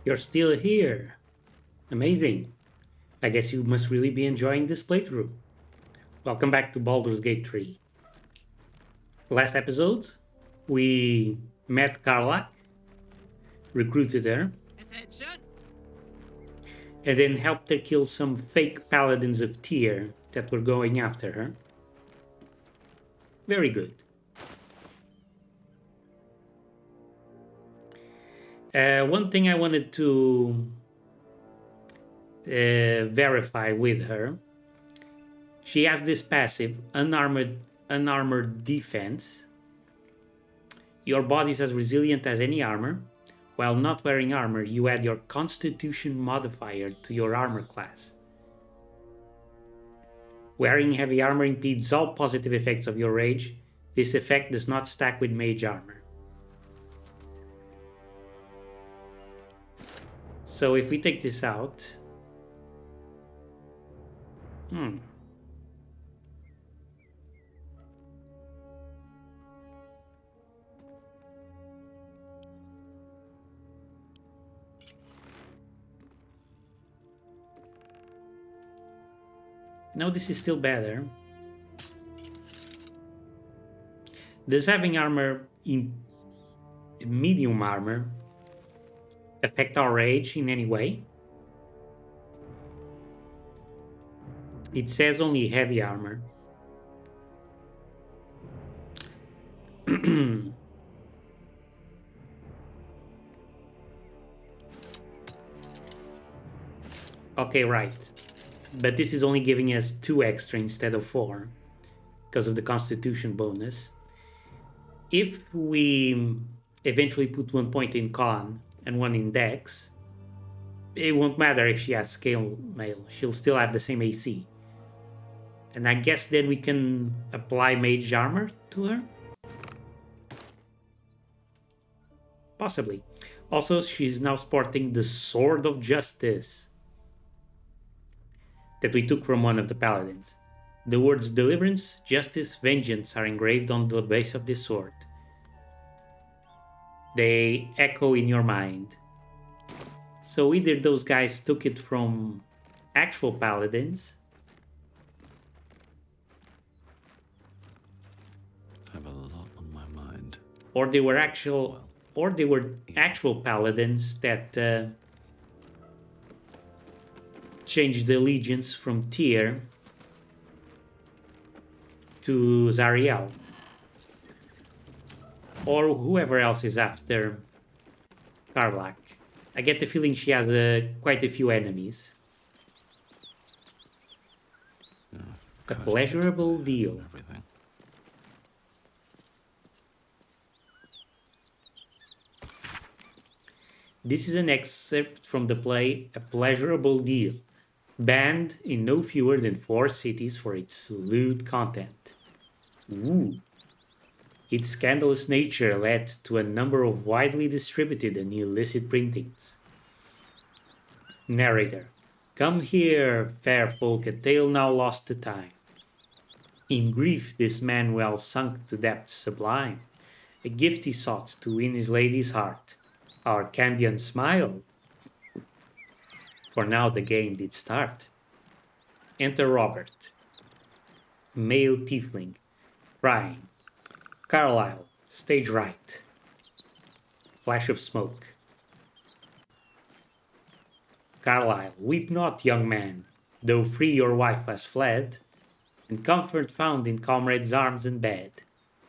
You're still here. Amazing. I guess you must really be enjoying this playthrough. Welcome back to Baldur's Gate 3. Last episode, we met Karlach, recruited her, Attention! and then helped her kill some fake paladins of Tyr that were going after her. Very good. One thing I wanted to verify with her, she has this passive, unarmored defense. Your body is as resilient as any armor. While not wearing armor, you add your Constitution modifier to your armor class. Wearing heavy armor impedes all positive effects of your rage. This effect does not stack with mage armor. So if we take this out... No, this is still better. Does having armor in medium armor affect our rage in any way? It says only heavy armor. Okay, right. But this is only giving us 2 extra instead of 4 because of the Constitution bonus. If we eventually put 1 point in Con and 1 in Dex, it won't matter if she has Scale Mail. She'll still have the same AC. And I guess then we can apply Mage Armor to her? Possibly. Also, she's now sporting the Sword of Justice that we took from one of the paladins. The words deliverance, justice, vengeance are engraved on the base of this sword. They echo in your mind. So either those guys took it from actual paladins, I have a lot on my mind. or they were actual paladins that changed the allegiance from Tyr to Zariel, or whoever else is after Karlach. I get the feeling she has quite a few enemies. A pleasurable deal. Everything. This is an excerpt from the play A Pleasurable Deal, banned in no fewer than 4 cities for its lewd content. Ooh. Its scandalous nature led to a number of widely distributed and illicit printings. Narrator. Come here, fair folk, a tale now lost to time. In grief this man well sunk to depths sublime. A gift he sought to win his lady's heart. Our Cambion smiled, for now the game did start. Enter Robert, male tiefling, crying. Carlyle, stage right. Flash of smoke. Carlyle, weep not, young man, though free your wife has fled, and comfort found in comrade's arms and bed.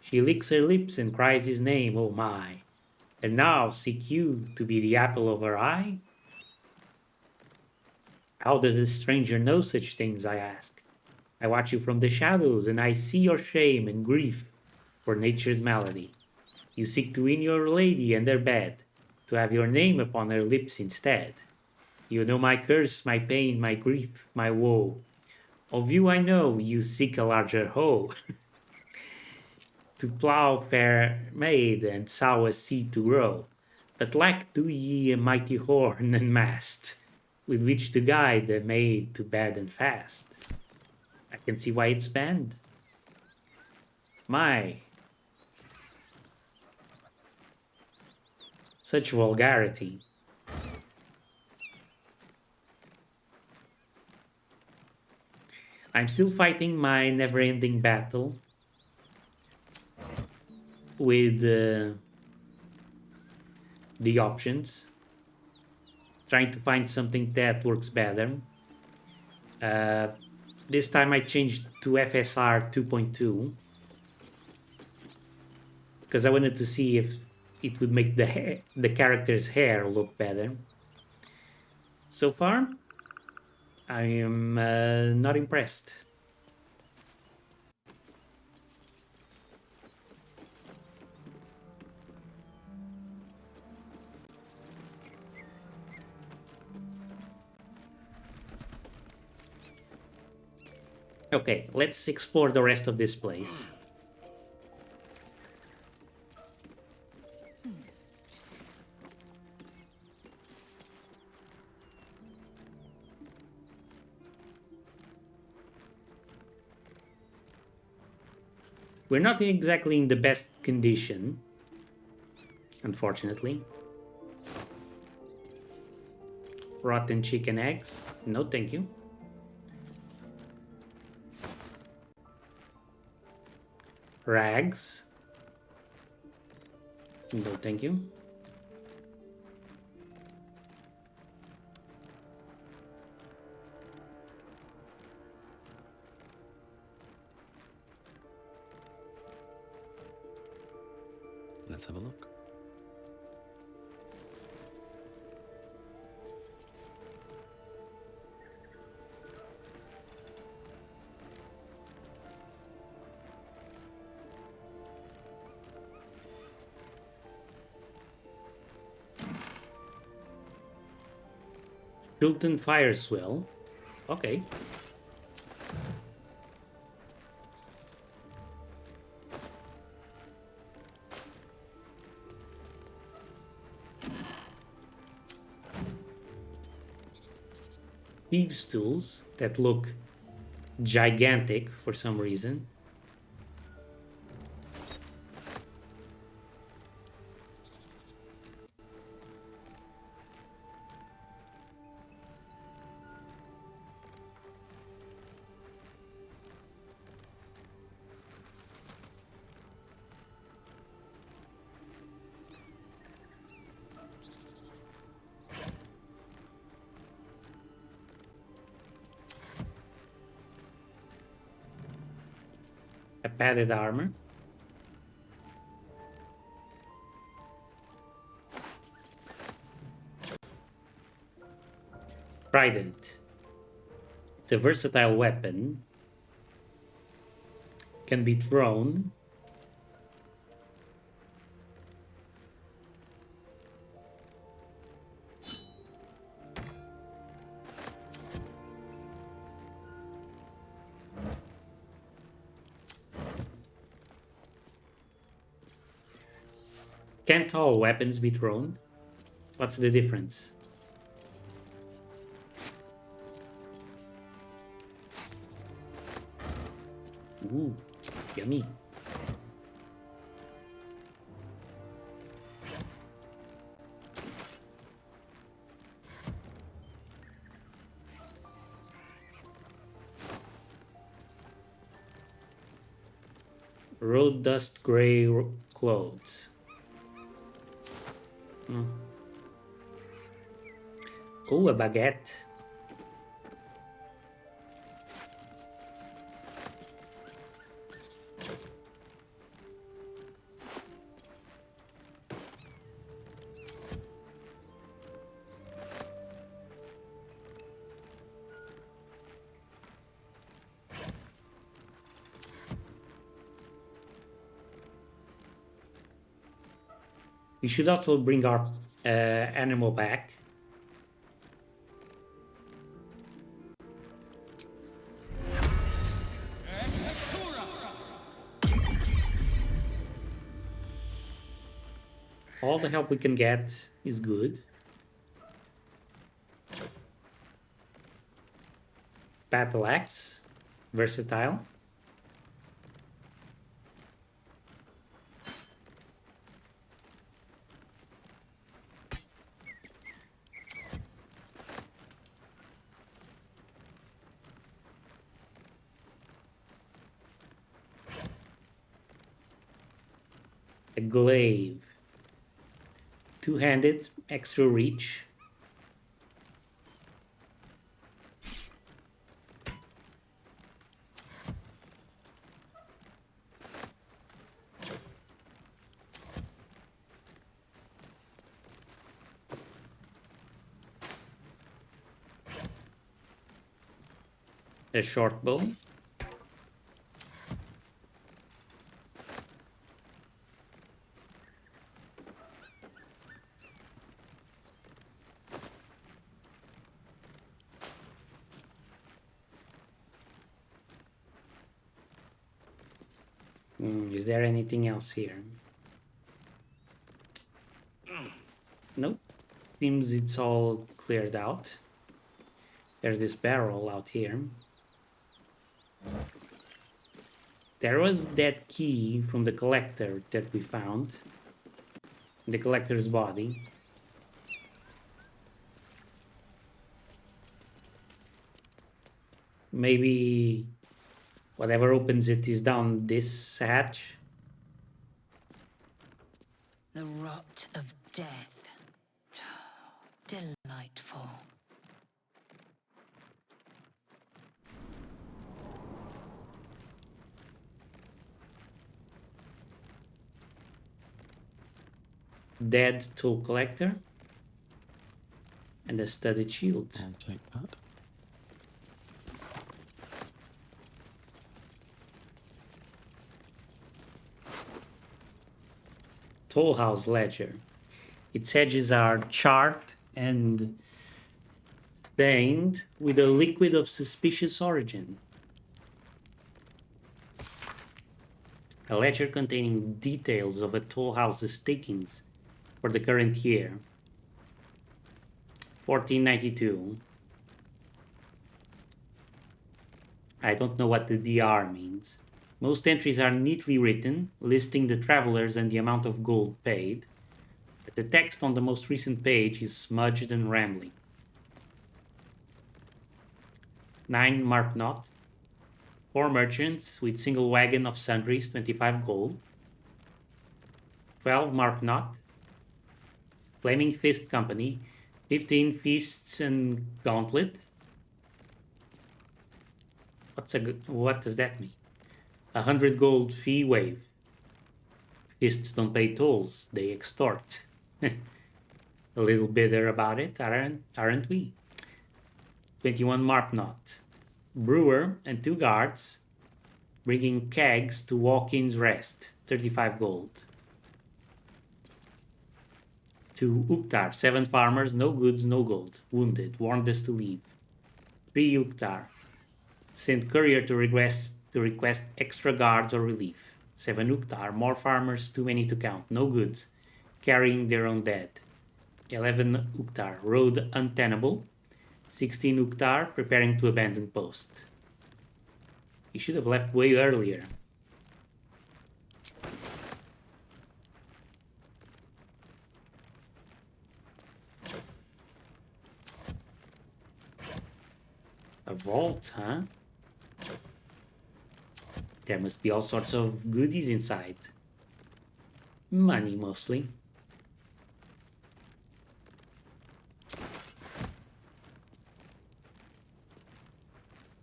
She licks her lips and cries his name, oh my. And now seek you to be the apple of her eye? How does a stranger know such things, I ask? I watch you from the shadows, and I see your shame and grief for nature's malady. You seek to win your lady and her bed, to have your name upon her lips instead. You know my curse, my pain, my grief, my woe. Of you I know you seek a larger hoe. To plough fair maid and sow a seed to grow, but lack do ye a mighty horn and mast, with which to guide a maid to bed and fast. I can see why it's banned. My, such vulgarity. I'm still fighting my never-ending battle with the options, trying to find something that works better. Uh, this time I changed to FSR 2.2 because I wanted to see if it would make the character's hair look better. So far, I am not impressed. Okay, let's explore the rest of this place. We're not exactly in the best condition, unfortunately. Rotten chicken eggs? No, thank you. Rags? No, thank you. Let's have a look. Chilton Fire Swell. Okay. Thieves' tools that look gigantic for some reason. A padded armor. Trident. It's a versatile weapon. Can be thrown. Can't all weapons be thrown? What's the difference? Ooh, yummy. Road dust gray clothes. Oh, a baguette. We should also bring our animal back. All the help we can get is good. Battle axe, versatile. glaive. Two-handed, extra reach. A short bow. Is there anything else here? Nope. Seems it's all cleared out. There's this barrel out here. There was that key from the collector that we found. The collector's body. Maybe whatever opens it is down this hatch. The rot of death. Delightful. Dead tool collector. And a studded shield. I'll take that. Tollhouse ledger. Its edges are charred and stained with a liquid of suspicious origin. A ledger containing details of a tollhouse's takings for the current year. 1492. I don't know what the DR means. Most entries are neatly written, listing the travelers and the amount of gold paid, but the text on the most recent page is smudged and rambling. 9 mark not. 4 merchants with single wagon of sundries, 25 gold. 12 mark not. Flaming Fist Company, 15 feasts and gauntlet. What does that mean? 100 gold fee wave. Fists don't pay tolls, they extort. A little bitter about it, aren't we? 21 mark not. Brewer and 2 guards bringing kegs to Walk-in's Rest, 35 gold. 2 Uktar, 7 farmers, no goods, no gold. Wounded, warned us to leave. 3 Uktar, sent courier to request extra guards or relief. 7 Uktar, more farmers, too many to count, no goods, carrying their own dead. 11 Uktar, road untenable. 16 Uktar, preparing to abandon post. He should have left way earlier. A vault, huh? There must be all sorts of goodies inside. Money, mostly.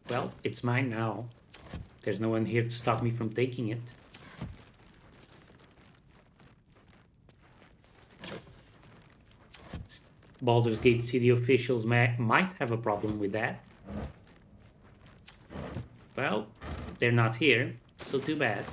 Well, it's mine now. There's no one here to stop me from taking it. Baldur's Gate city officials might have a problem with that. Well, they're not here, so too bad.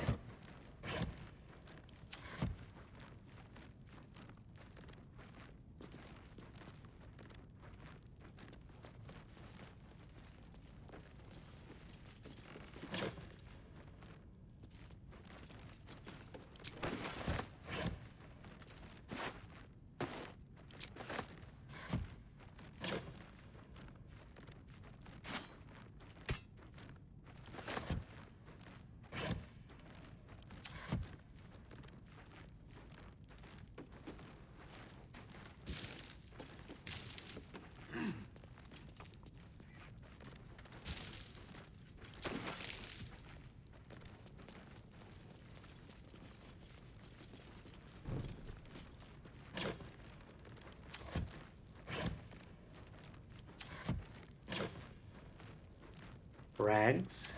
rags.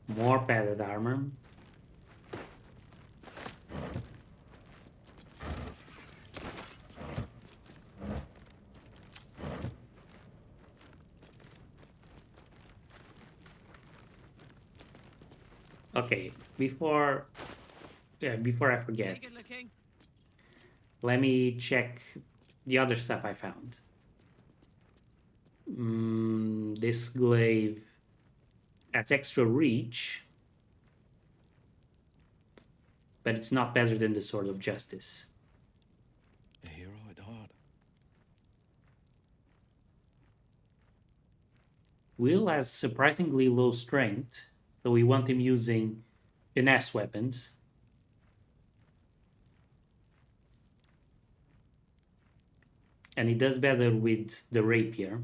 More padded armor. Okay, before I forget, let me check the other stuff I found. This glaive has extra reach, but it's not better than the Sword of Justice. A hero at heart. Wyll has surprisingly low strength, so we want him using finesse weapons. And he does better with the rapier.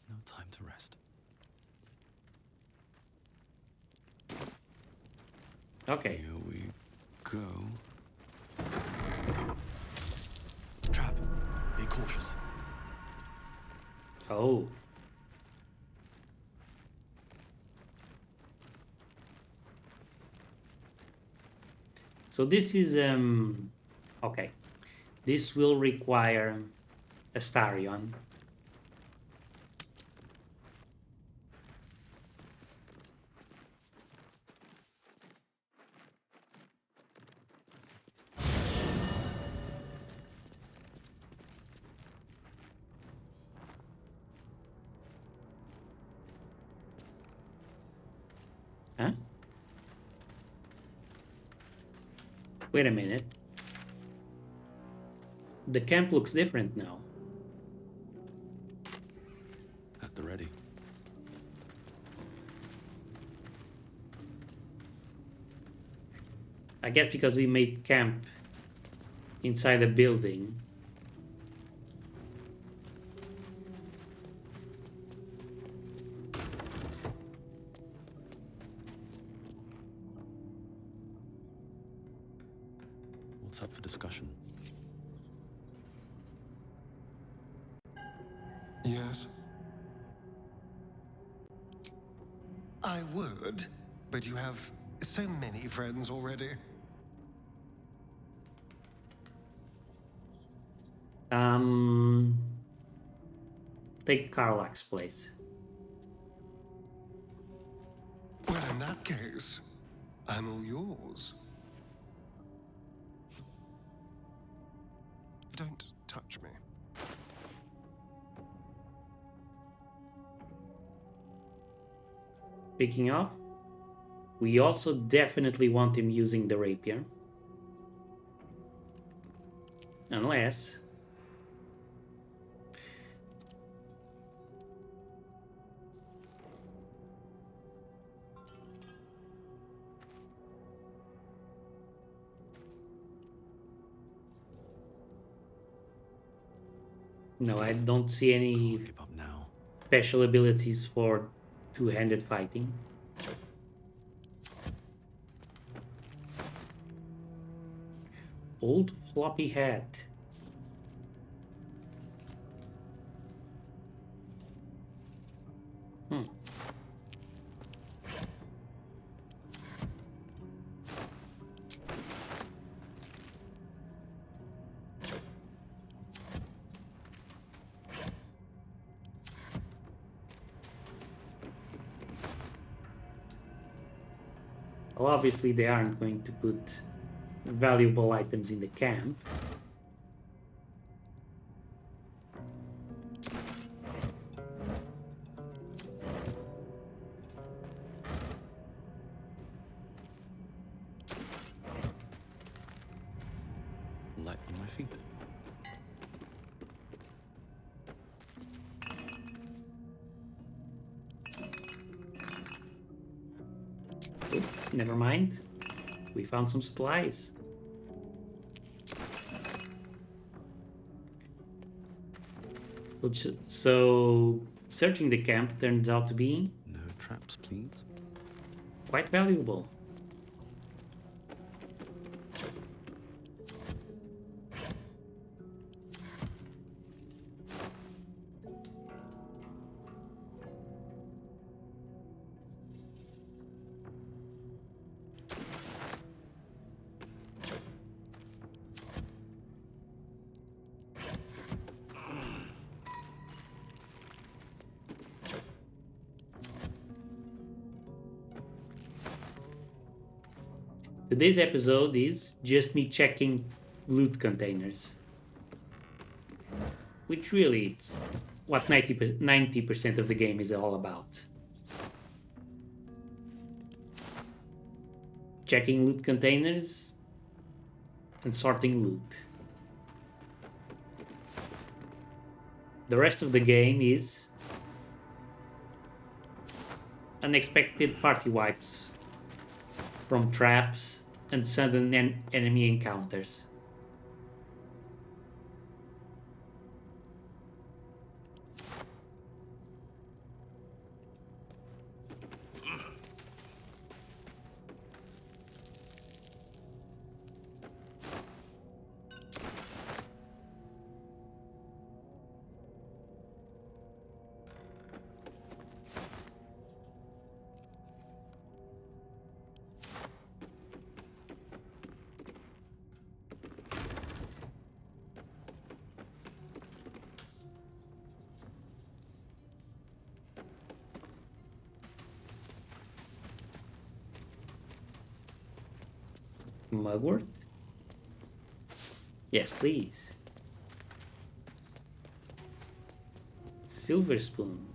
No time to rest. Okay. Here we go. Trap. Be cautious. Oh. So this is okay. This will require a Starion. Huh? Wait a minute. The camp looks different now. At the ready. I guess because we made camp inside a building. What's up for discussion? Yes. I would, but you have so many friends already. Take Karlach's place. Well, in that case, I'm all yours. Don't touch me. Speaking of, we also definitely want him using the rapier. Unless... No, I don't see any Give up now. special abilities for two-handed fighting. Old floppy hat. Well, obviously they aren't going to put valuable items in the camp. Light on my feet. Oop, never mind. We found some supplies. So, searching the camp turns out to be No traps, please. quite valuable. Today's episode is just me checking loot containers. Which really it's what 90% of the game is all about. Checking loot containers and sorting loot. The rest of the game is unexpected party wipes from traps and sudden enemy encounters. Mugwort? Yes, please. Silver spoon.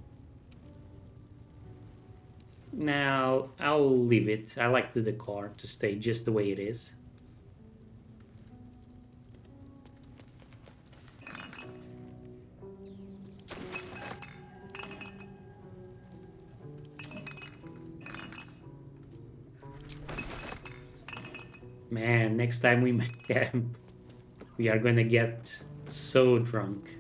Now, I'll leave it. I like the decor to stay just the way it is. Man, next time we make camp, we are gonna get so drunk.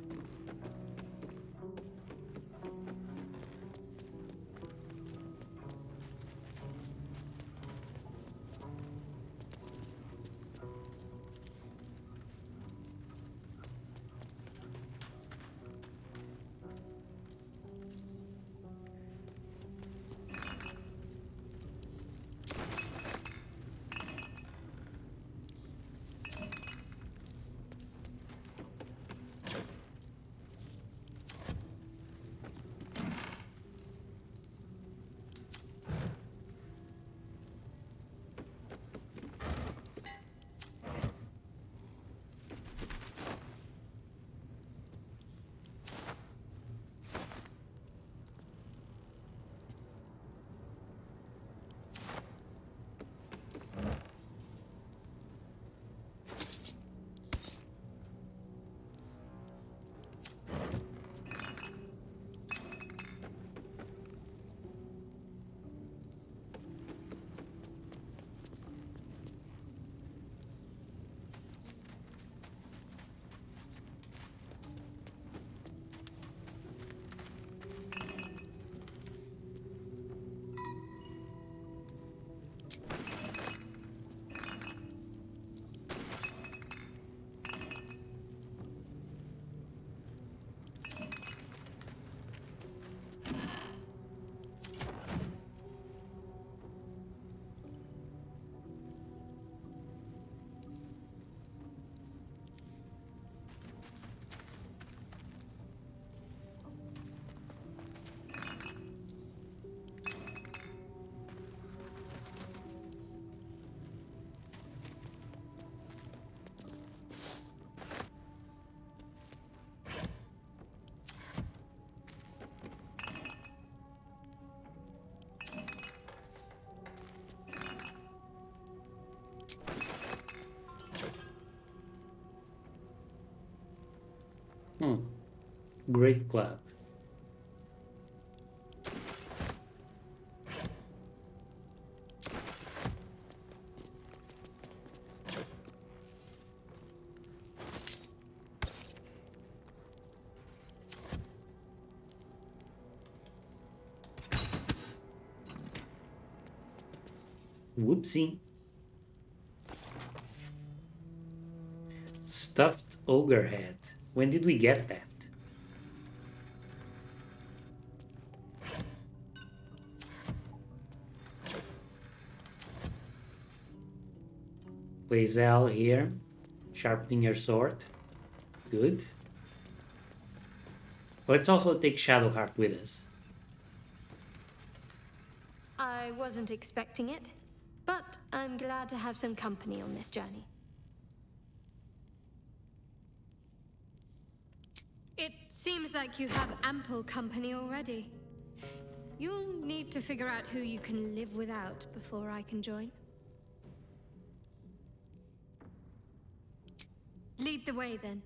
Great club. Whoopsie. Stuffed ogre head. When did we get that? Lae'zel here, sharpening her sword. Good. Let's also take Shadowheart with us. I wasn't expecting it. But I'm glad to have some company on this journey. It seems like you have ample company already. You'll need to figure out who you can live without before I can join. Lead the way, then.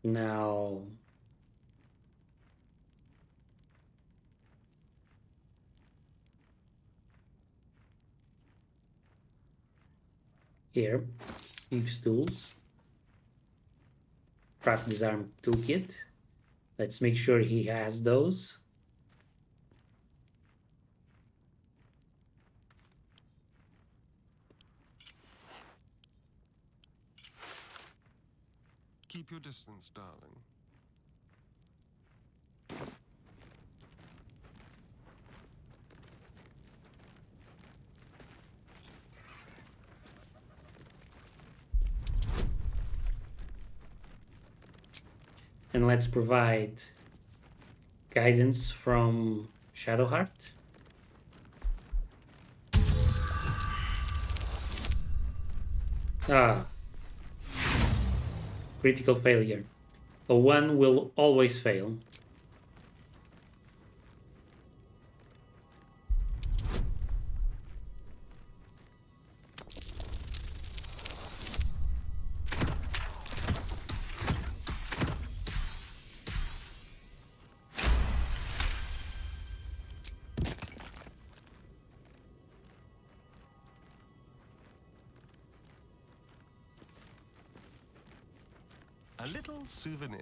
Now, here, Thieves' Tools, Craft Disarm Toolkit. Let's make sure he has those. Keep your distance, darling. And let's provide guidance from Shadowheart. Ah, critical failure. A 1 will always fail. A little souvenir.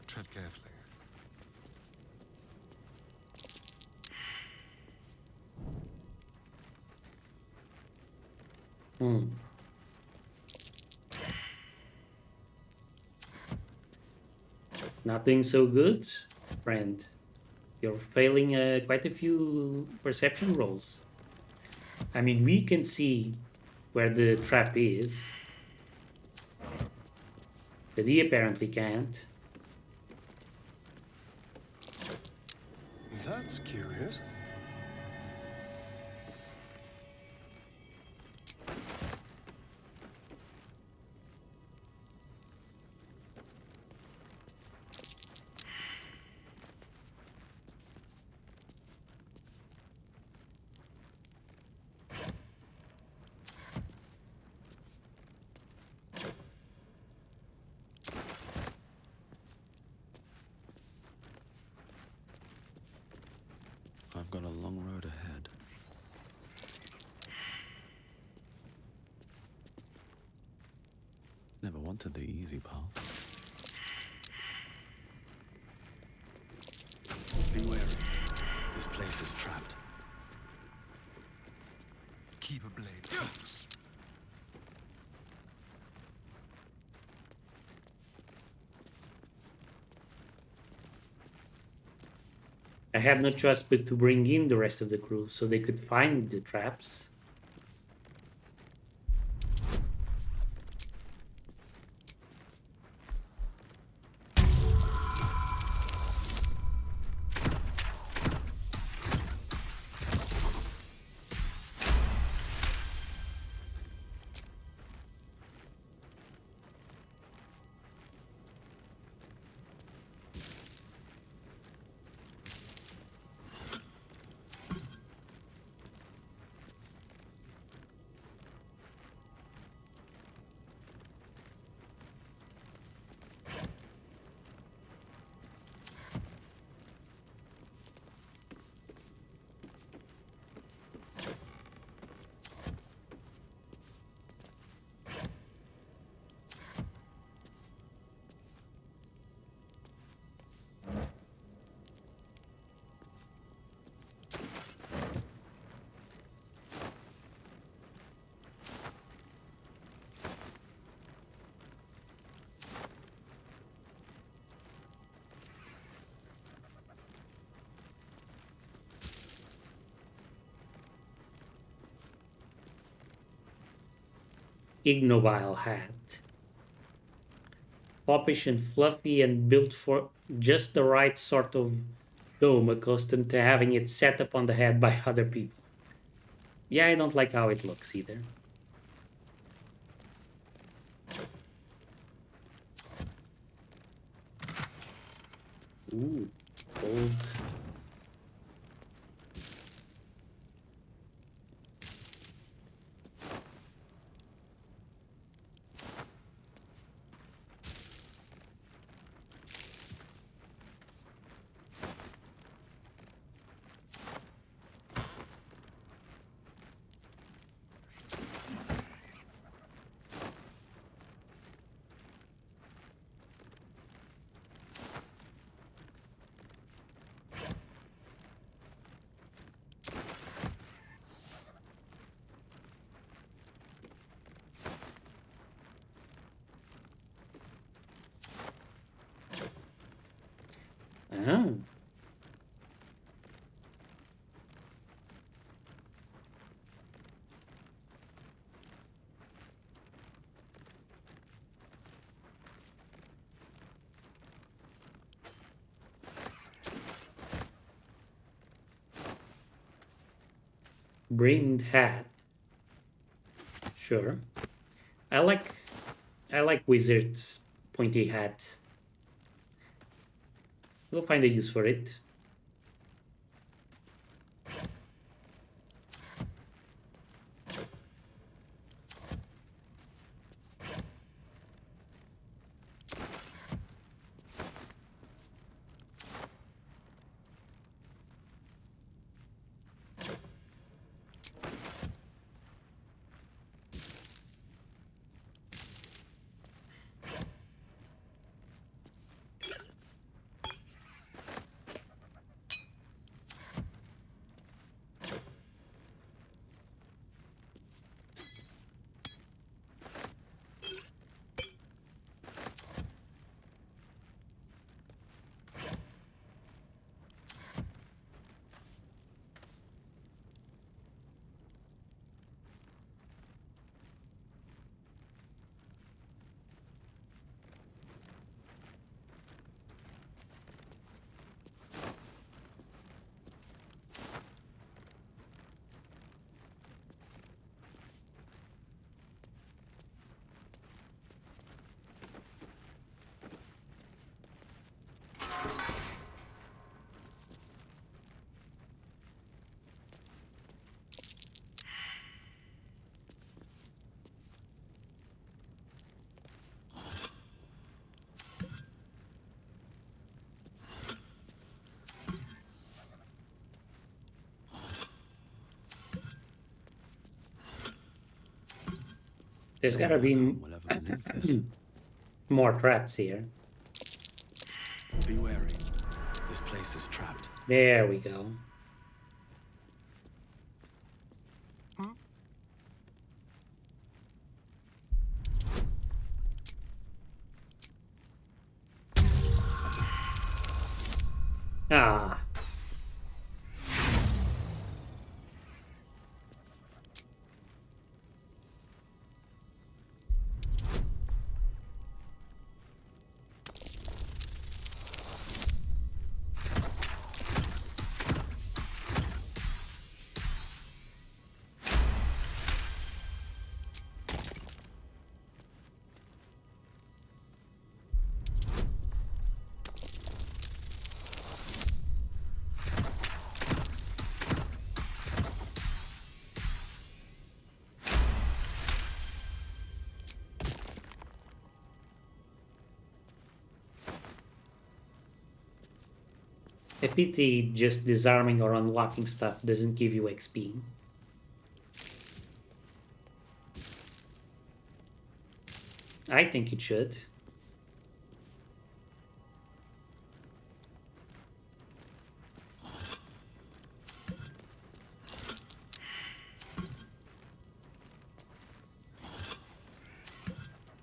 Tread carefully. Not doing so good, friend. You're failing quite a few perception rolls. I mean, we can see where the trap is, but he apparently can't. That's curious. I've got a long road ahead. Never wanted the easy path. Be wary. This place is trapped. Keep a blade close. I had no choice but to bring in the rest of the crew so they could find the traps. ignobile hat. Foppish and fluffy and built for just the right sort of dome, accustomed to having it set up on the head by other people. Yeah, I don't like how it looks either. Ooh, gold. Oh. Brimmed hat. Sure. I like wizards' pointy hats. We'll find a use for it. There's gotta be Will ever believe this? more traps here. Be wary. This place is trapped. There we go. Ah. A pity just disarming or unlocking stuff doesn't give you XP. I think it should.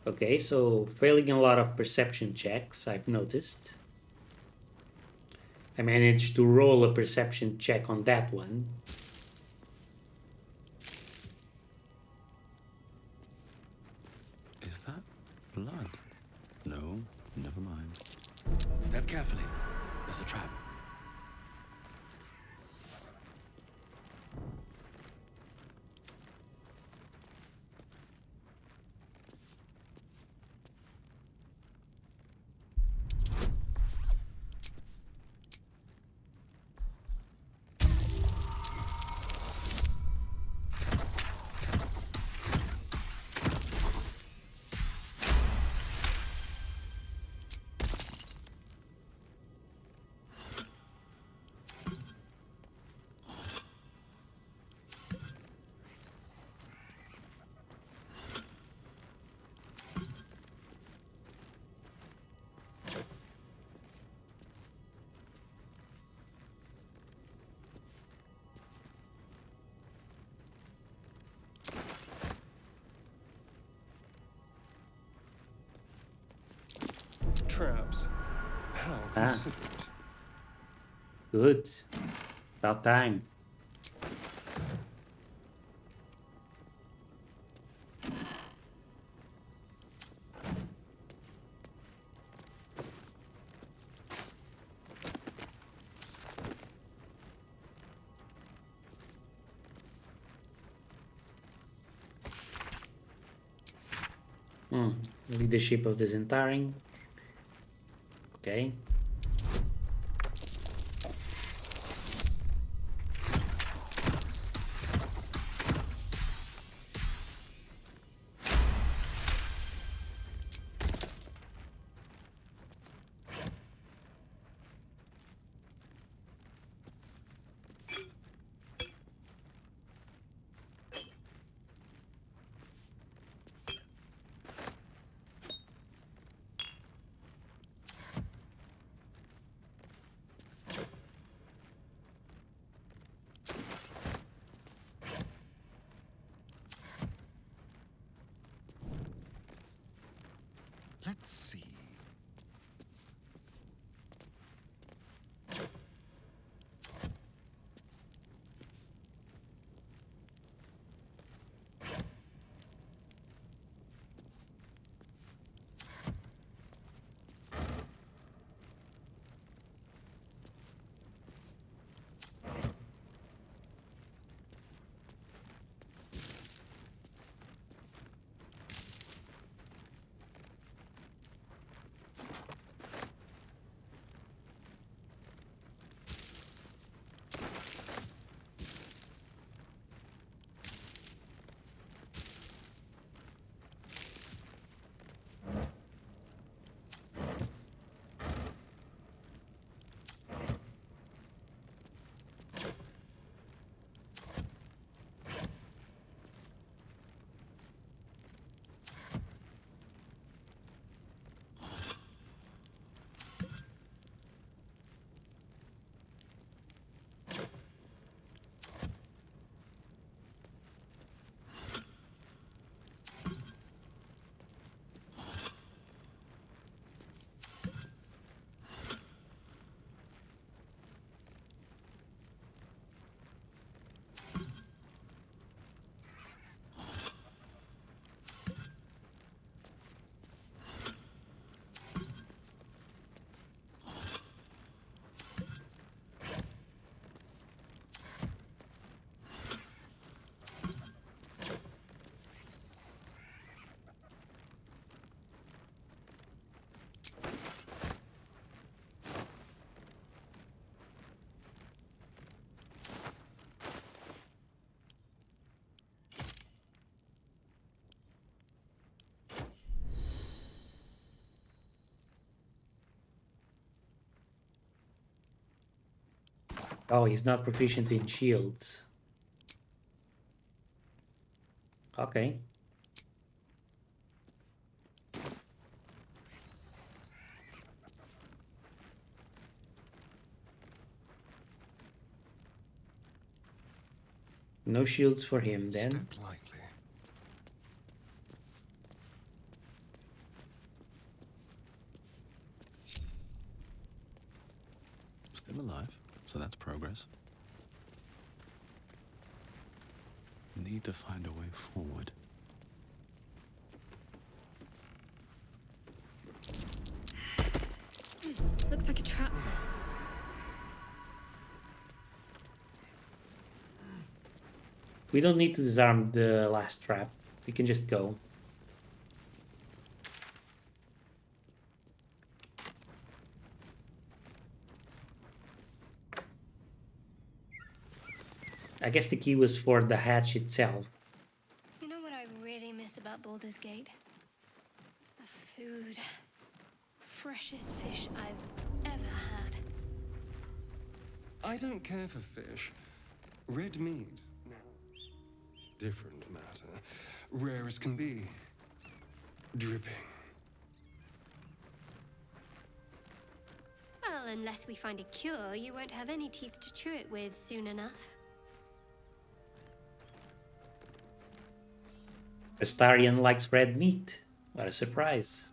Okay, so failing a lot of perception checks, I've noticed. I managed to roll a perception check on that one. Carefully. There's a trap. Traps. How Ah. considerate. Good. About time. Leadership of the Zentaring. Okay. Let's see. Oh, he's not proficient in shields. Okay. No shields for him then. Step lightly. Still alive, so that's progress. Need to find a way forward. Looks like a trap. We don't need to disarm the last trap. We can just go. I guess the key was for the hatch itself. You know what I really miss about Baldur's Gate? The food. Freshest fish I've ever had. I don't care for fish. Red meat. Different matter. Rare as can be. Dripping. Well, unless we find a cure, you won't have any teeth to chew it with soon enough. Astarion likes red meat. What a surprise.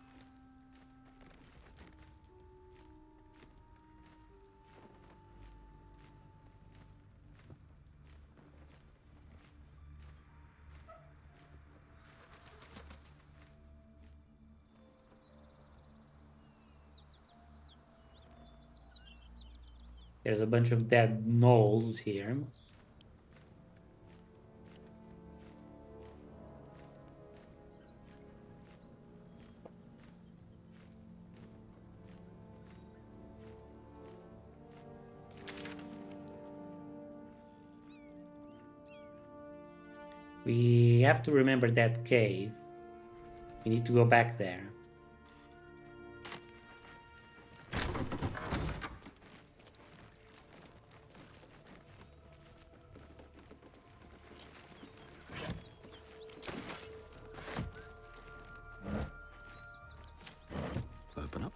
There's a bunch of dead gnolls here. We have to remember that cave. We need to go back there. Open up.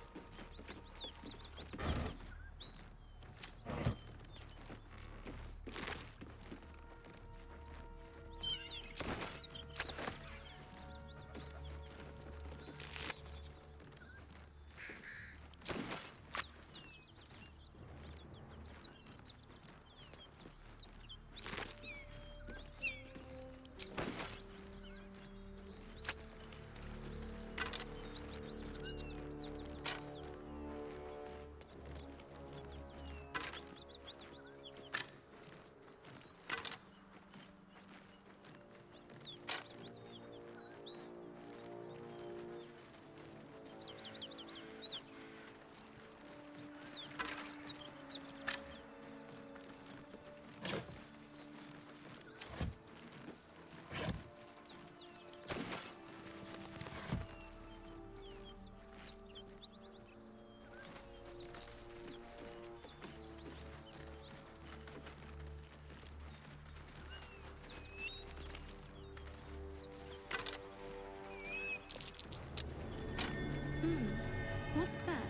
What's that?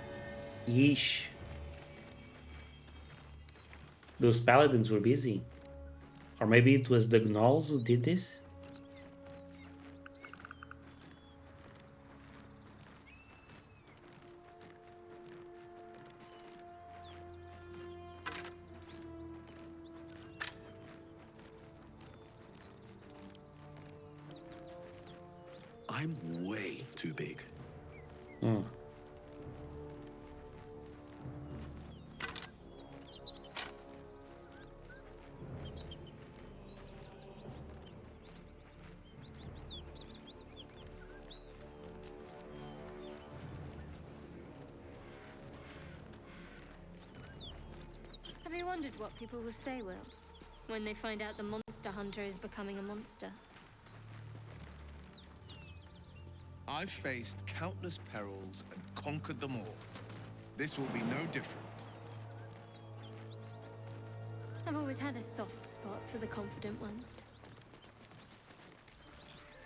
Yeesh. Those paladins were busy. Or maybe it was the gnolls who did this? I'm way too big. Hmm. Have you wondered what people will say, Wyll, when they find out the monster hunter is becoming a monster? I've faced countless perils and conquered them all. This will be no different. I've always had a soft spot for the confident ones.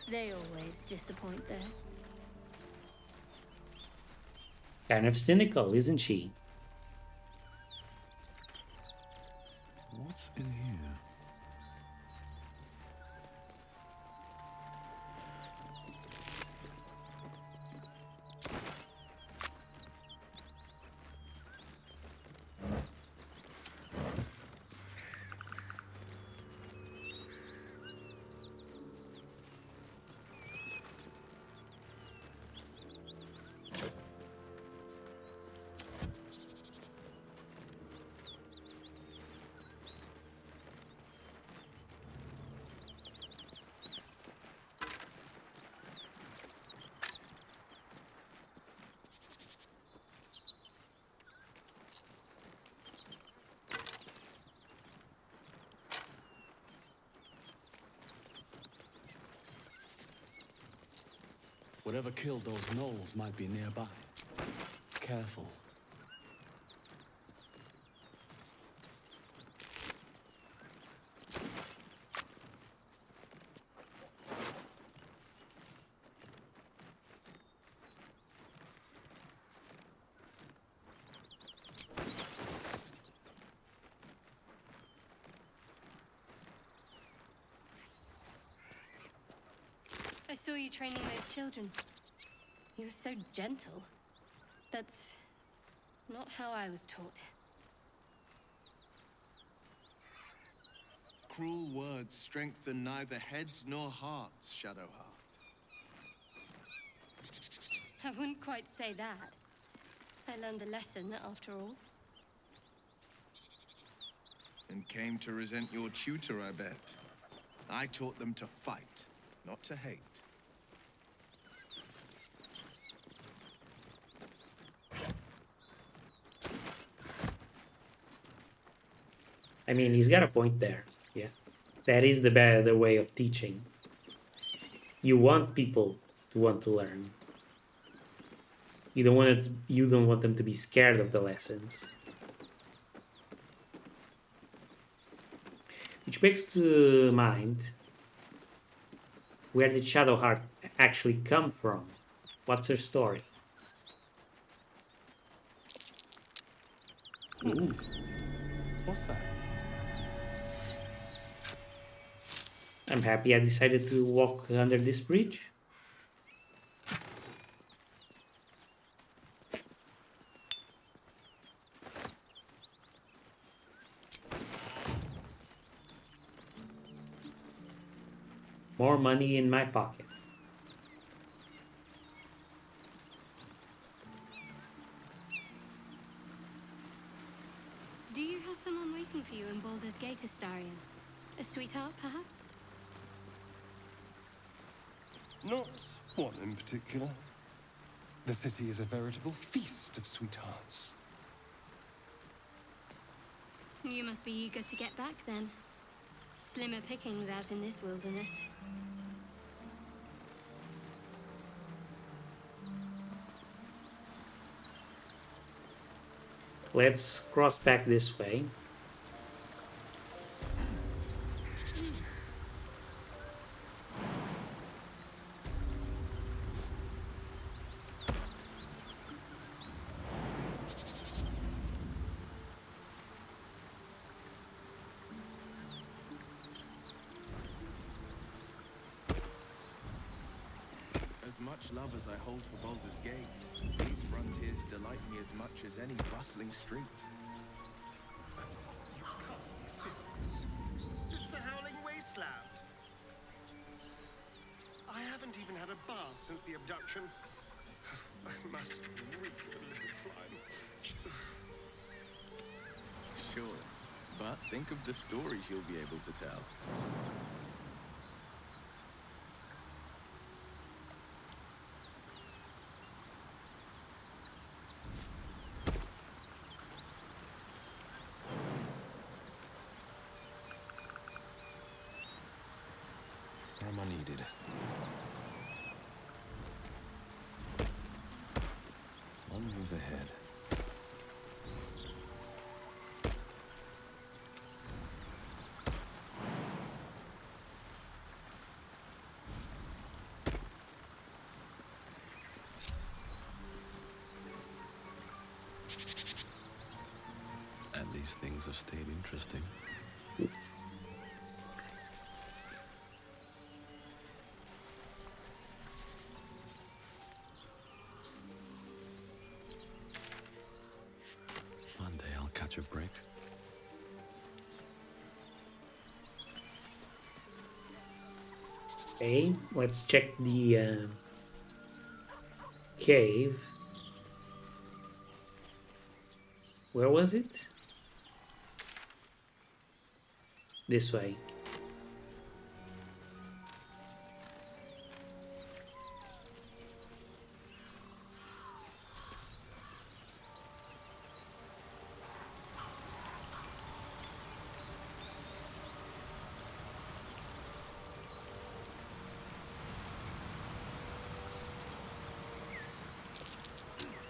They always disappoint, though. Kind of cynical, isn't she? What's in here? Whatever killed those gnolls might be nearby. Careful. I saw you training those children. You were so gentle. That's not how I was taught. Cruel words strengthen neither heads nor hearts, Shadowheart. I wouldn't quite say that. I learned the lesson, after all. And came to resent your tutor, I bet. I taught them to fight, not to hate. I mean, he's got a point there. Yeah, that is the better way of teaching. You want people to want to learn. You don't want it. You don't want them to be scared of the lessons. Which brings to mind, where did Shadowheart actually come from? What's her story? Ooh. What's that? I'm happy I decided to walk under this bridge. More money in my pocket. Do you have someone waiting for you in Baldur's Gate, Astarion? A sweetheart, perhaps? Not one in particular. The city is a veritable feast of sweethearts. You must be eager to get back, then. Slimmer pickings out in this wilderness. Let's cross back this way. As much love as I hold for Baldur's Gate, these frontiers delight me as much as any bustling street. You can't be serious. This is a howling wasteland. I haven't even had a bath since the abduction. I must reek of liquid slime. Sure, but think of the stories you'll be able to tell. Armor needed. I'll move ahead. At least things have stayed interesting. One day I'll catch a break. Okay, let's check the cave. Where was it? This way.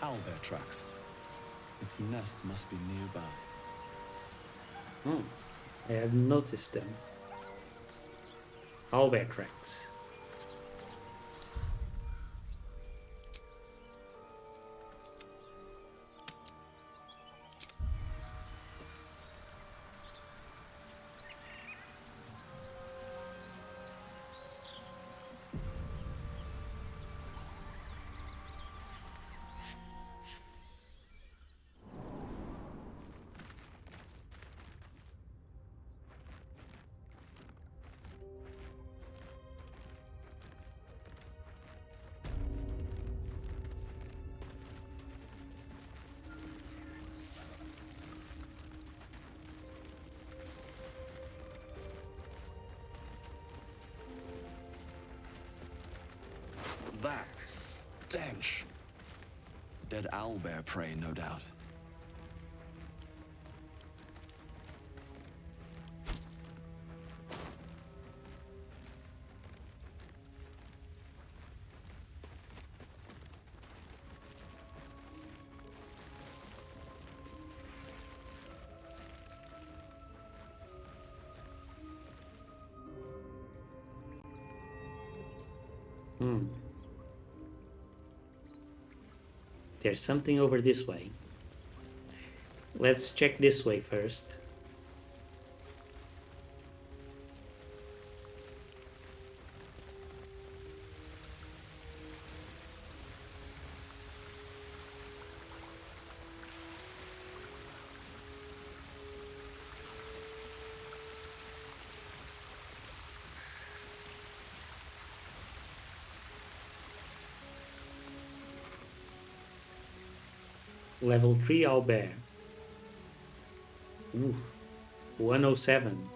owlbear tracks. Its nest must be nearby. I have noticed them. Owlbear tracks. That stench! Dead owlbear prey, no doubt. There's something over this way. Let's check this way first. Level 3 owlbear. Oof. 107.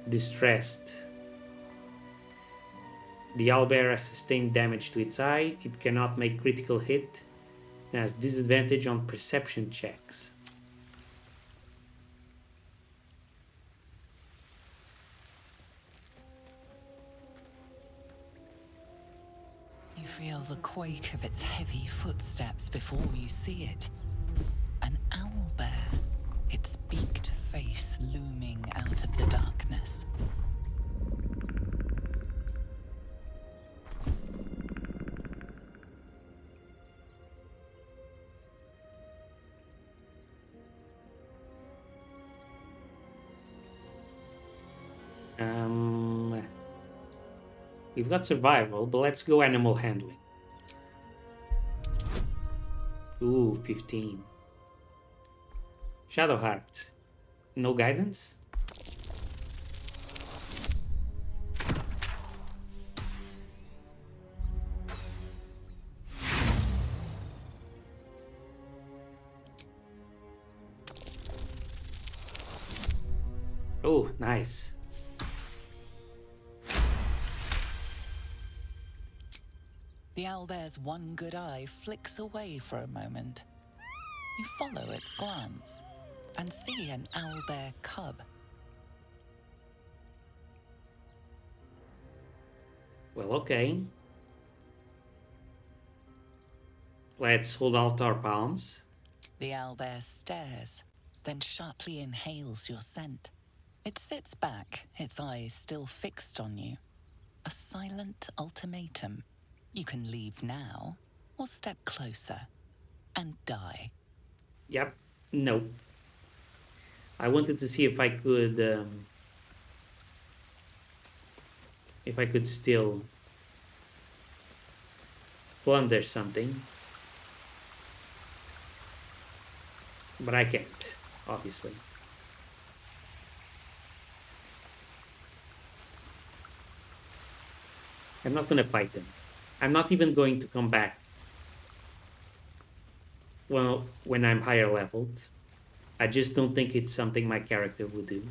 Distressed. The owlbear has sustained damage to its eye. It cannot make critical hit. It has disadvantage on perception checks. You feel the quake of its heavy footsteps before you see it. An owlbear, its beaked face looming out of the darkness. We've got survival, but let's go animal handling. Ooh, 15. Shadowheart. No guidance? Oh, nice. The owlbear's one good eye flicks away for a moment. You follow its glance and see an owlbear cub. Well, okay. Let's hold out our palms. The owlbear stares, then sharply inhales your scent. It sits back, its eyes still fixed on you. A silent ultimatum. You can leave now, or step closer, and die. Yep. Nope. I wanted to see if I could still plunder something. But I can't, obviously. I'm not gonna fight them. I'm not even going to come back. Well, when I'm higher leveled. I just don't think it's something my character would do.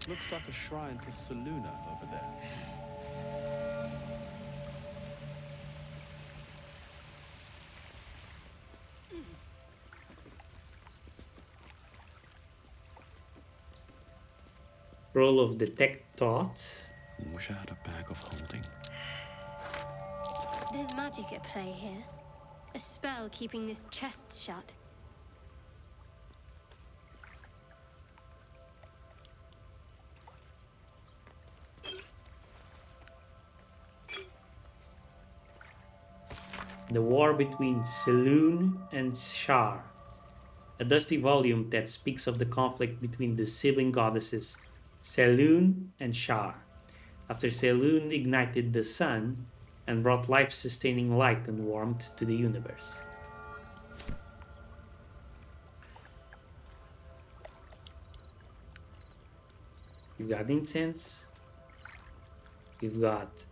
Looks like a shrine to Saluna over there. Scroll of Detect Thoughts. Wish I had a bag of holding. There's magic at play here. A spell keeping this chest shut. The War Between Selûne and Shar. A dusty volume that speaks of the conflict between the sibling goddesses Selûne and Shar, after Selûne ignited the sun and brought life-sustaining light and warmth to the universe. You've got incense. You've got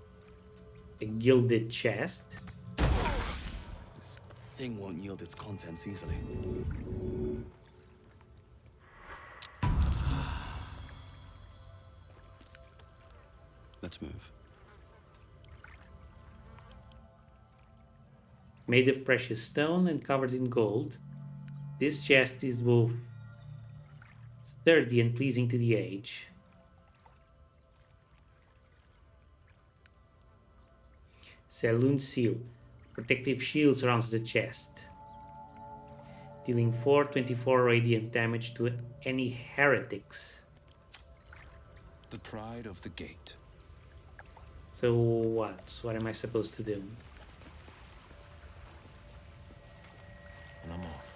a gilded chest. This thing won't yield its contents easily. Let's move. Made of precious stone and covered in gold, this chest is both sturdy and pleasing to the age. Selûne Seal. Protective shield surrounds the chest, dealing 424 radiant damage to any heretics. The pride of the gate. So what? What am I supposed to do? And I'm off.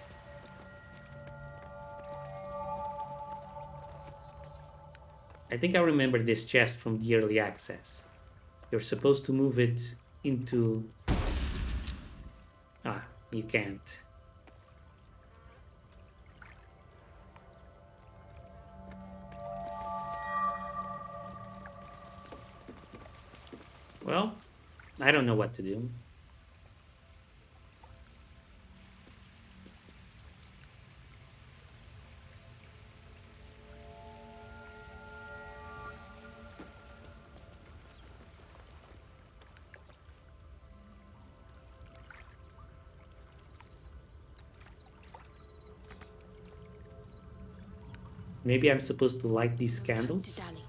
I think I remember this chest from the early access. You're supposed to move it into... Ah, you can't. Well, I don't know what to do. Maybe I'm supposed to light these candles? Dally.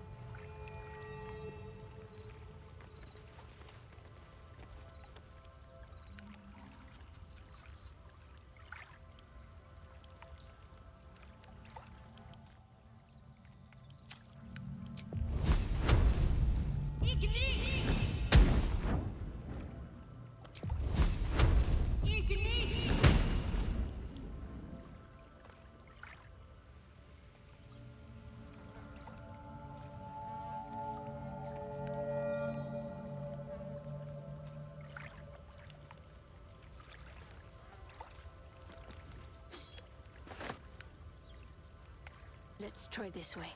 Let's try this way.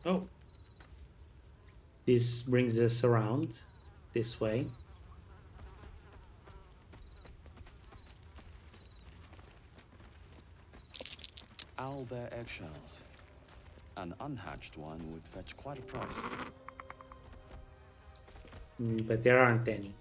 Oh. This brings us around this way. Owlbear eggshells. An unhatched one would fetch quite a price. But there aren't any.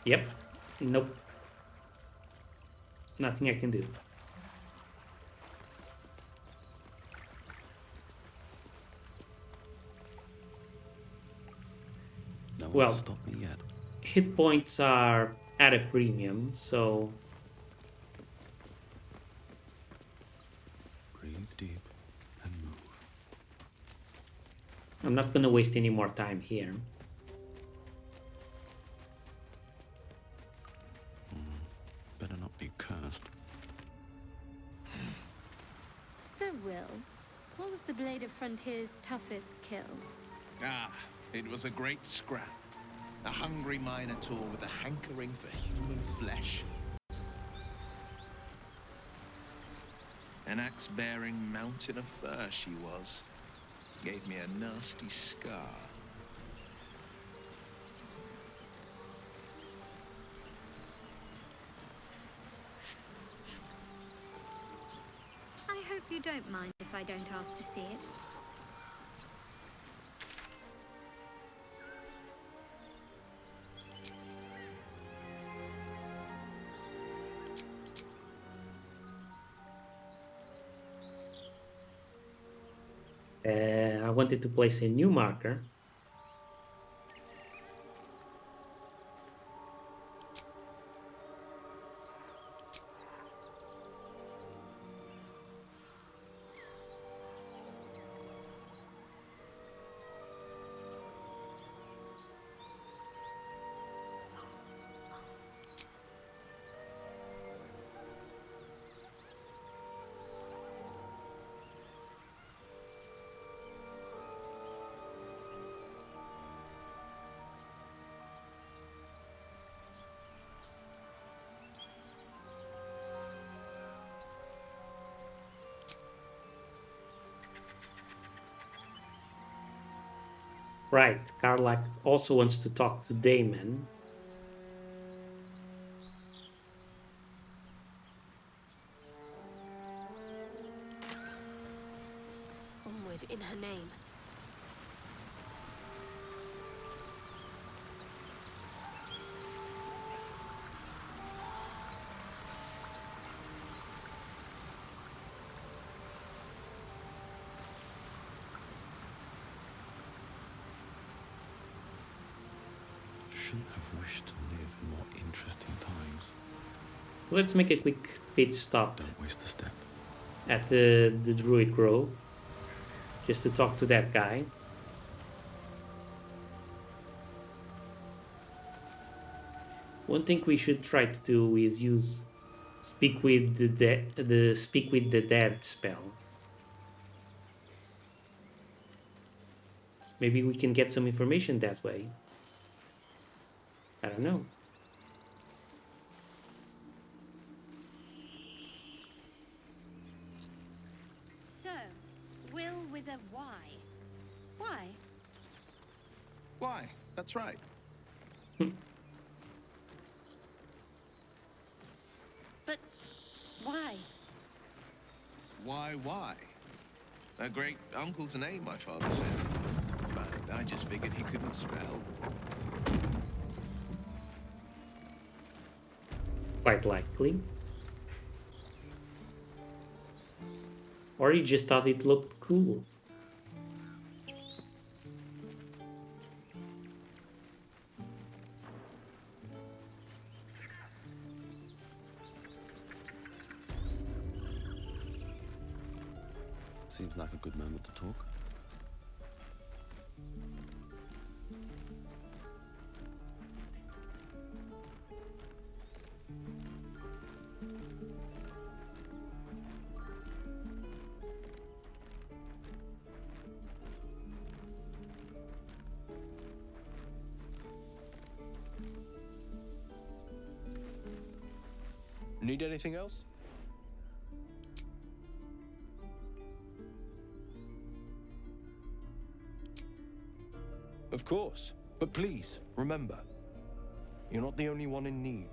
Yep. Nope. Nothing I can do. No Well, one's stopped me yet. Hit points are at a premium, so Breathe deep and move. I'm not gonna waste any more time here. Better not be cursed. So, Wyll, what was the Blade of Frontier's toughest kill? Ah, it was a great scrap. A hungry minotaur with a hankering for human flesh. An axe-bearing mountain of fur she was. Gave me a nasty scar. I hope you don't mind if I don't ask to see it. I wanted to place a new marker. Right, Karlak also wants to talk to Damon. Onward in her name. Shouldn't have wished to live in more interesting times. Let's make a quick pit stop Don't waste a step. at the Druid Grove, just to talk to that guy. One thing we should try to do is use speak with the speak with the dead spell. Maybe we can get some information that way. I don't know. So, Wyll with a Y. Why? Why? That's right. But why? Why? A great uncle's name, my father said. But I just figured he couldn't spell. Quite likely. Or he just thought it looked cool. Seems like a good moment to talk. Need anything else? Of course. But please, remember, you're not the only one in need.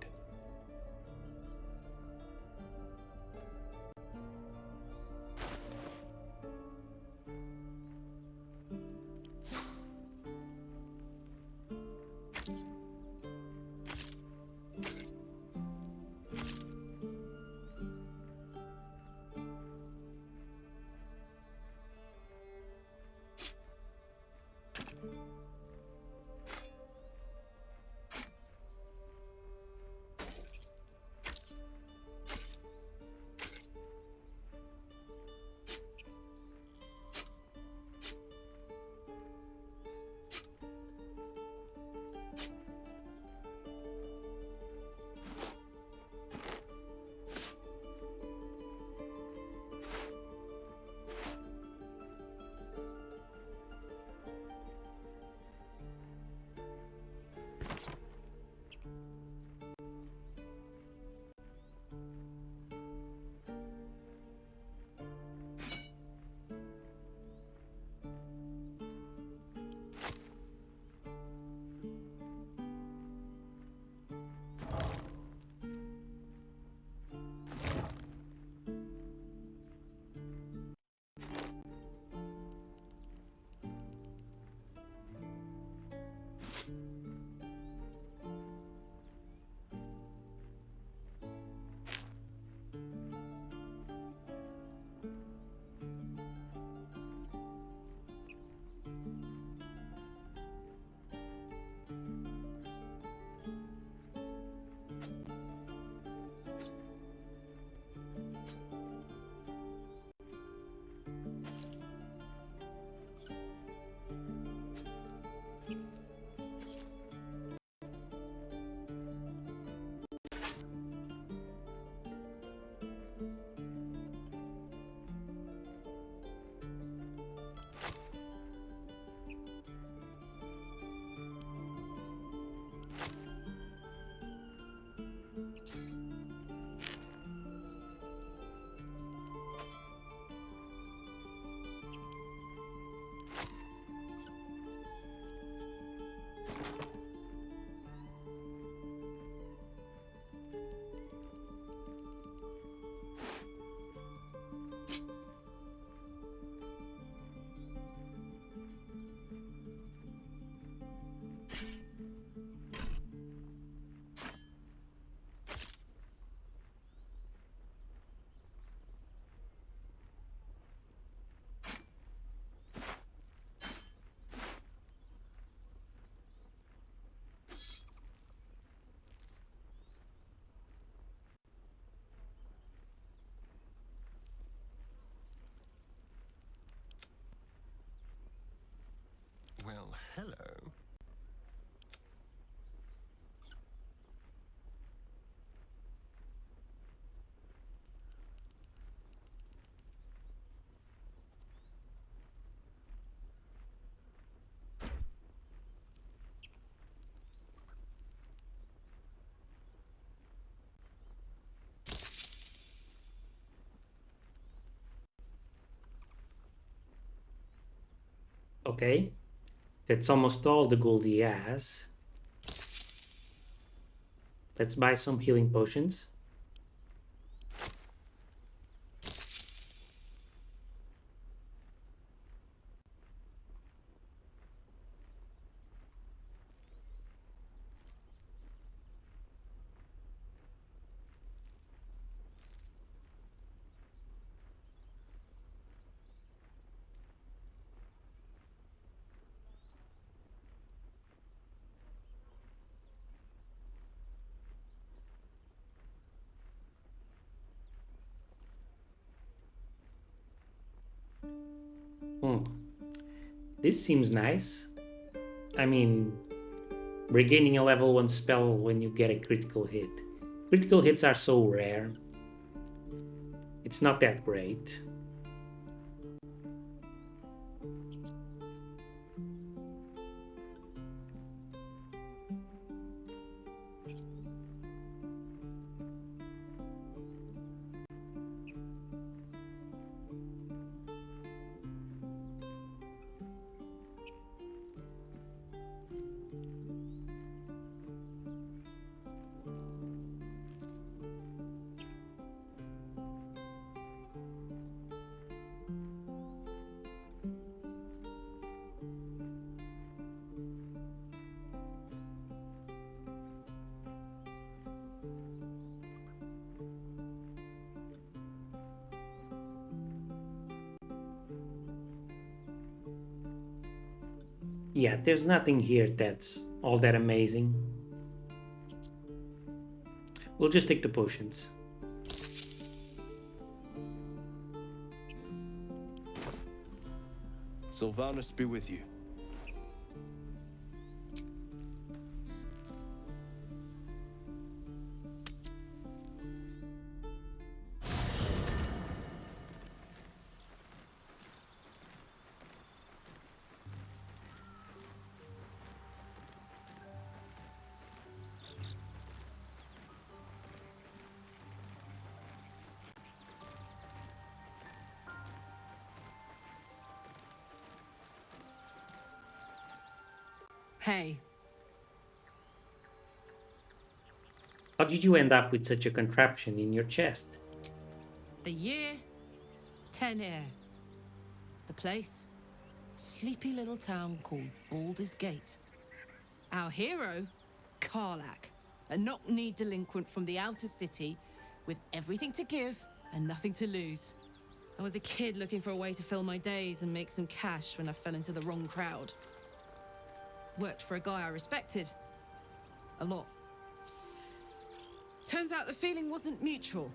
Okay, that's almost all the gold he has. Let's buy some healing potions. Hmm. This seems nice. I mean, regaining a level 1 spell when you get a critical hit. Critical hits are so rare. It's not that great. Yeah, there's nothing here that's all that amazing. We'll just take the potions. Sylvanus be with you. Hey, How did you end up with such a contraption in your chest? the year, 10 air. The place, sleepy little town called Baldur's Gate. Our hero, Karlak, a knock-kneed delinquent from the outer city with everything to give and nothing to lose. I was a kid looking for a way to fill my days and make some cash when I fell into the wrong crowd. Worked for a guy I respected. A lot. Turns out the feeling wasn't mutual.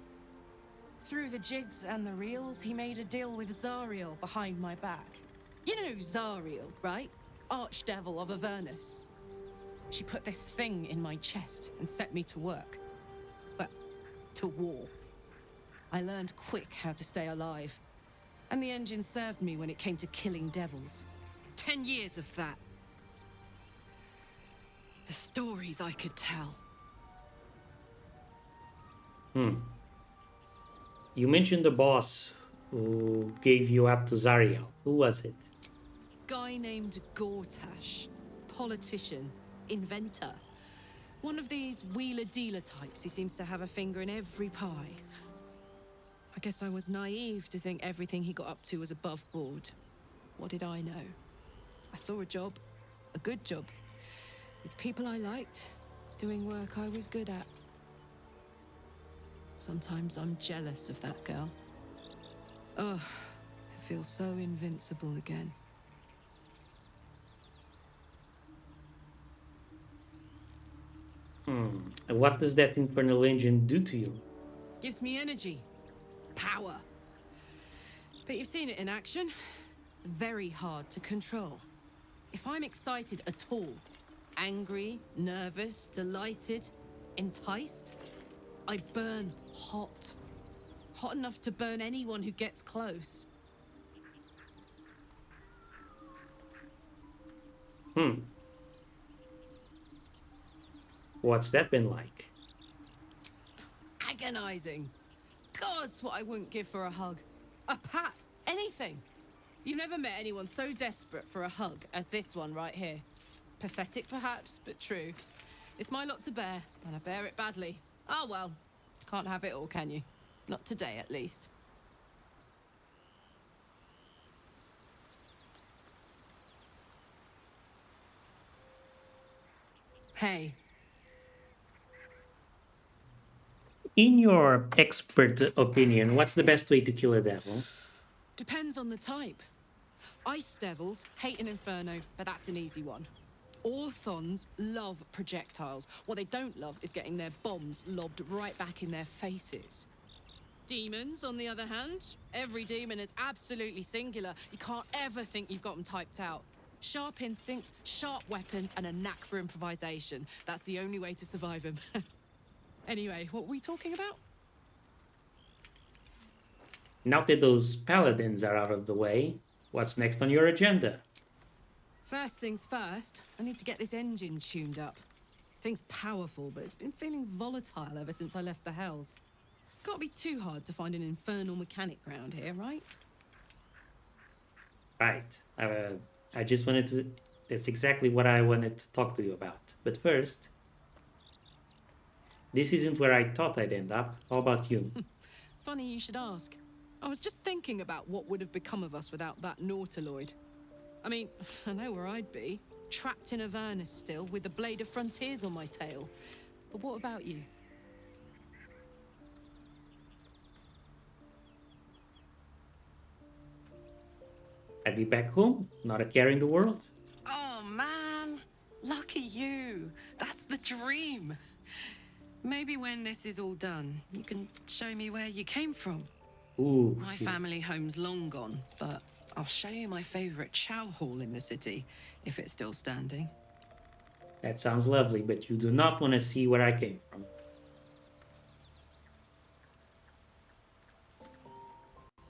Through the jigs and the reels, he made a deal with Zariel behind my back. You know Zariel, right? Archdevil of Avernus. She put this thing in my chest and set me to work. Well, to war. I learned quick how to stay alive. And the engine served me when it came to killing devils. 10 years of that. The stories I could tell. You mentioned the boss who gave you up to Zariel. Who was it? Guy named Gortash. Politician. Inventor. One of these wheeler-dealer types who seems to have a finger in every pie. I guess I was naive to think everything he got up to was above board. What did I know? I saw a job. A good job. With people I liked. Doing work I was good at. Sometimes I'm jealous of that girl. Oh, to feel so invincible again. And what does that infernal engine do to you? Gives me energy. Power. But you've seen it in action. Very hard to control. If I'm excited at all, angry, nervous, delighted, enticed, I burn hot. Hot enough to burn anyone who gets close. What's that been like? Agonizing. God's what I wouldn't give for a hug. A pat. Anything. You've never met anyone so desperate for a hug as this one right here. Pathetic perhaps, but true. It's my lot to bear, and I bear it badly. Ah well, can't have it all, can you? Not today, at least. Hey, In your expert opinion, what's the best way to kill a devil? depends on the type. Ice devils hate an inferno, but that's an easy one. Orthons love projectiles. What they don't love is getting their bombs lobbed right back in their faces. Demons, on the other hand, every demon is absolutely singular. You can't ever think you've got them typed out. Sharp instincts, sharp weapons, and a knack for improvisation. That's the only way to survive them. Anyway, what were we talking about? Now that those paladins are out of the way, what's next on your agenda? First things first, I need to get this engine tuned up. Thing's powerful, but it's been feeling volatile ever since I left the Hells. Can't be too hard to find an infernal mechanic round here, right? Right. I just wanted to... That's exactly what I wanted to talk to you about. But first, this isn't where I thought I'd end up. How about you? Funny you should ask. I was just thinking about what would have become of us without that Nautiloid. I mean, I know where I'd be. Trapped in Avernus still, with the Blade of Frontiers on my tail. But what about you? I'd be back home, not a care in the world. Oh man, lucky you. That's the dream. Maybe when this is all done, you can show me where you came from. Ooh. My family home's long gone, but I'll show you my favorite chow hall in the city, if it's still standing. That sounds lovely, but you do not want to see where I came from.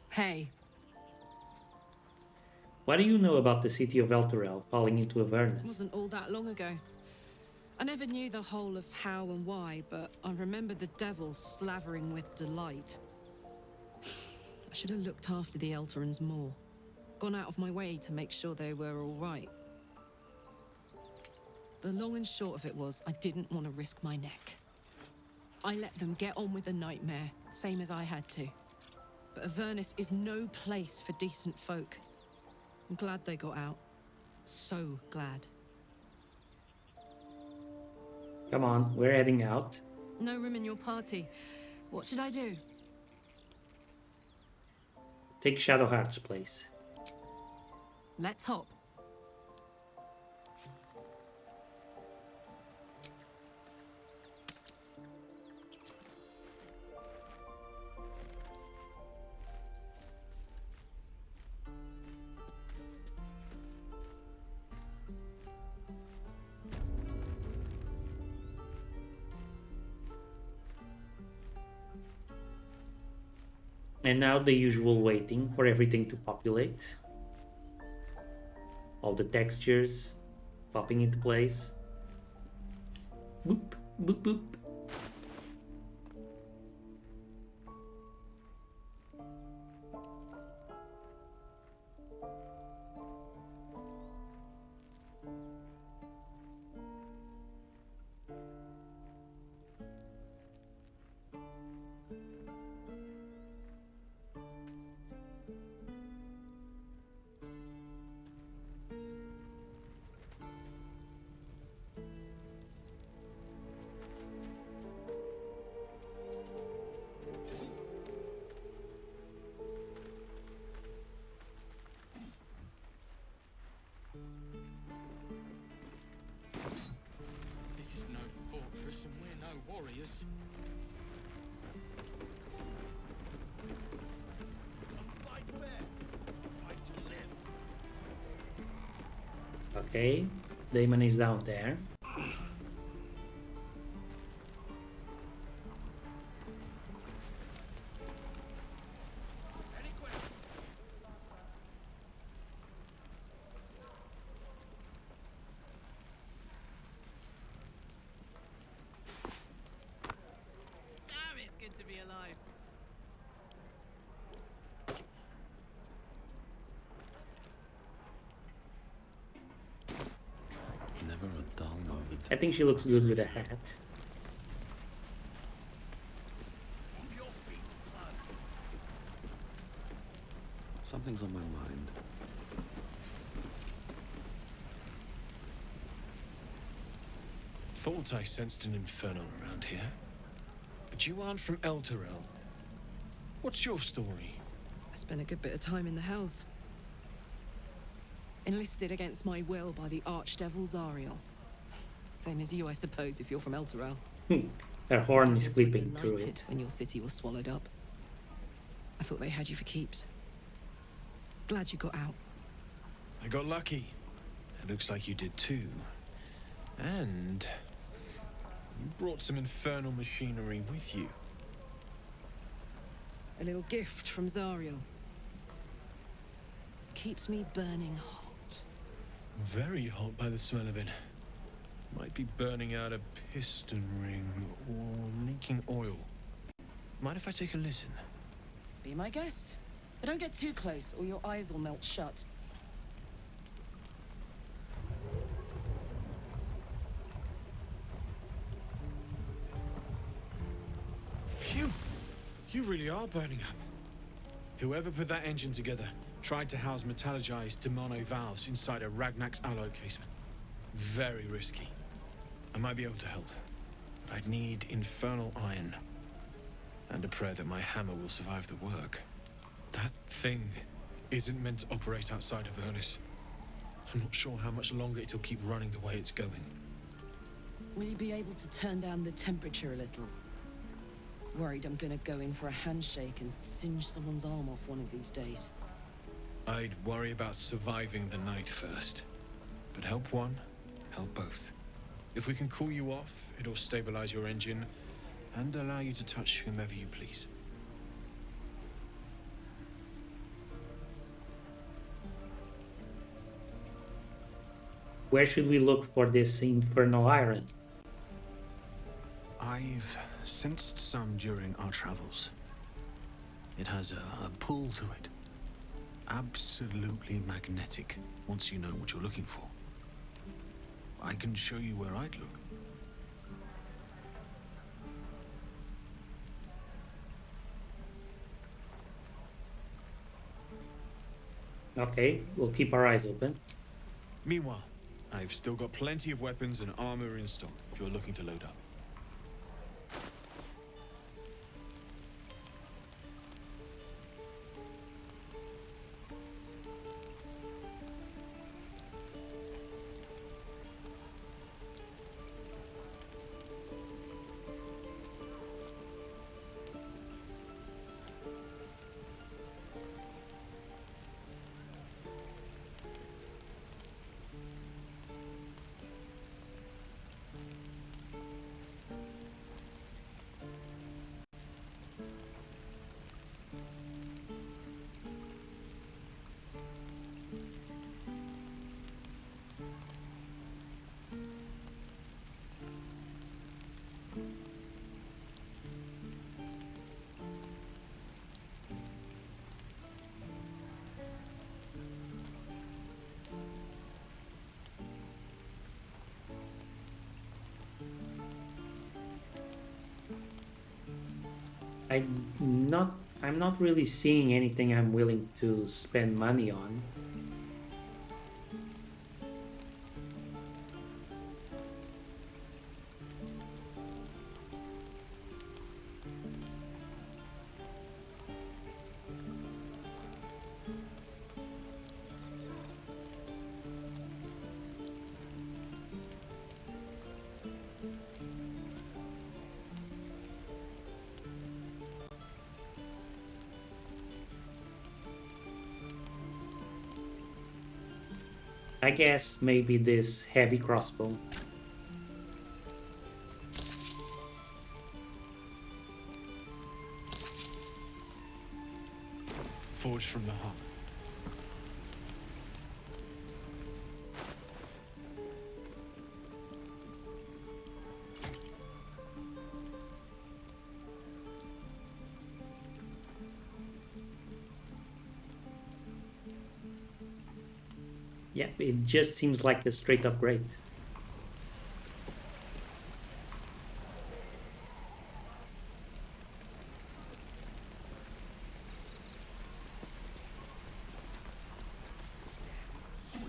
Hey, What do you know about the city of Elturel falling into it Avernus? wasn't all that long ago. I never knew the whole of how and why, but I remember the devil slavering with delight. I should have looked after the Elturans more. Gone out of my way to make sure they were all right. The long and short of it was, I didn't want to risk my neck. I let them get on with the nightmare, same as I had to. But Avernus is no place for decent folk. I'm glad they got out. So glad. Come on, we're heading out. No room in your party. What should I do? Take Shadowheart's place. Let's hop. And now the usual waiting for everything to populate. All the textures popping into place. Boop, boop, boop. This is no fortress and we're no warriors. Fight fair. Fight to live. Okay, Damon is down there. Any questions? Damn, it's good to be alive. I think she looks good with a hat. Something's on my mind. Thought I sensed an infernal around here. But you aren't from Elturel. What's your story? I spent a good bit of time in the Hells. Enlisted against my will by the Archdevil Zariel. Same as you, I suppose, if you're from Elturel. Her horn is Others were clipping through delighted it. when your city was swallowed up. I thought they had you for keeps. Glad you got out. I got lucky. It looks like you did too. And you brought some infernal machinery with you. A little gift from Zariel. Keeps me burning hot. Very hot by the smell of it. Might be burning out a piston ring or leaking oil. Mind if I take a listen? Be my guest. But don't get too close or your eyes will melt shut. Phew! You really are burning up. Whoever put that engine together tried to house metallurgized Demono valves inside a Ragnak's alloy casement. Very risky. I might be able to help, but I'd need infernal iron. And a prayer that my hammer will survive the work. That thing isn't meant to operate outside of Vernus. I'm not sure how much longer it'll keep running the way it's going. Will you be able to turn down the temperature a little? Worried I'm gonna go in for a handshake and singe someone's arm off one of these days. I'd worry about surviving the night first. But help one, help both. If we can cool you off, it'll stabilize your engine and allow you to touch whomever you please. Where should we look for this infernal iron? I've sensed some during our travels. It has a pull to it. Absolutely magnetic, once you know what you're looking for. I can show you where I'd look. Okay, we'll keep our eyes open. Meanwhile, I've still got plenty of weapons and armor in stock if you're looking to load up. I'm not really seeing anything I'm willing to spend money on. I guess maybe this heavy crossbow. Forged from the heart. Yeah, it just seems like a straight upgrade.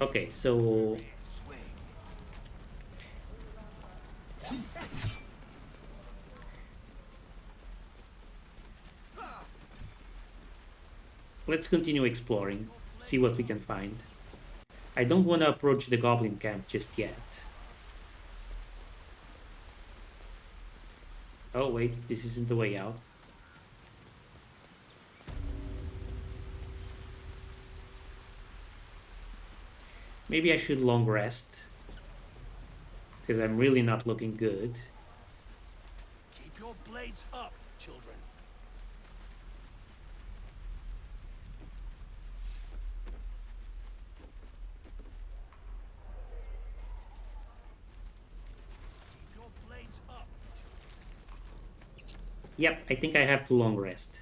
Okay, so let's continue exploring, see what we can find. I don't want to approach the goblin camp just yet. Oh wait, this isn't the way out. Maybe I should long rest, because I'm really not looking good. Keep your blades up, children. Keep your blades up. Yep, I think I have to long rest.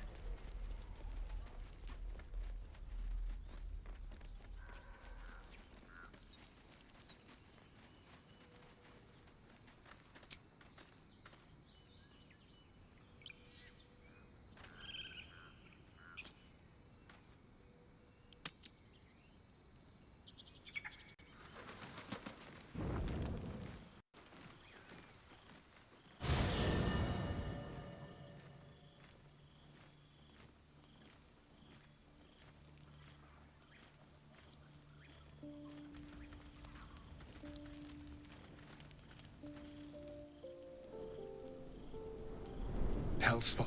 Hellsfire.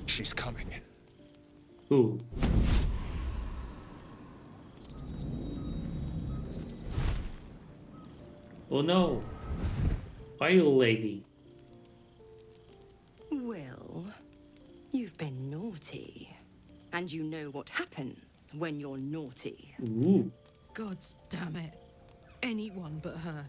She's coming. Ooh. Oh no. Wyll lady. Wyll, you've been naughty. And you know what happens when you're naughty. Ooh. Gods damn it. Anyone but her.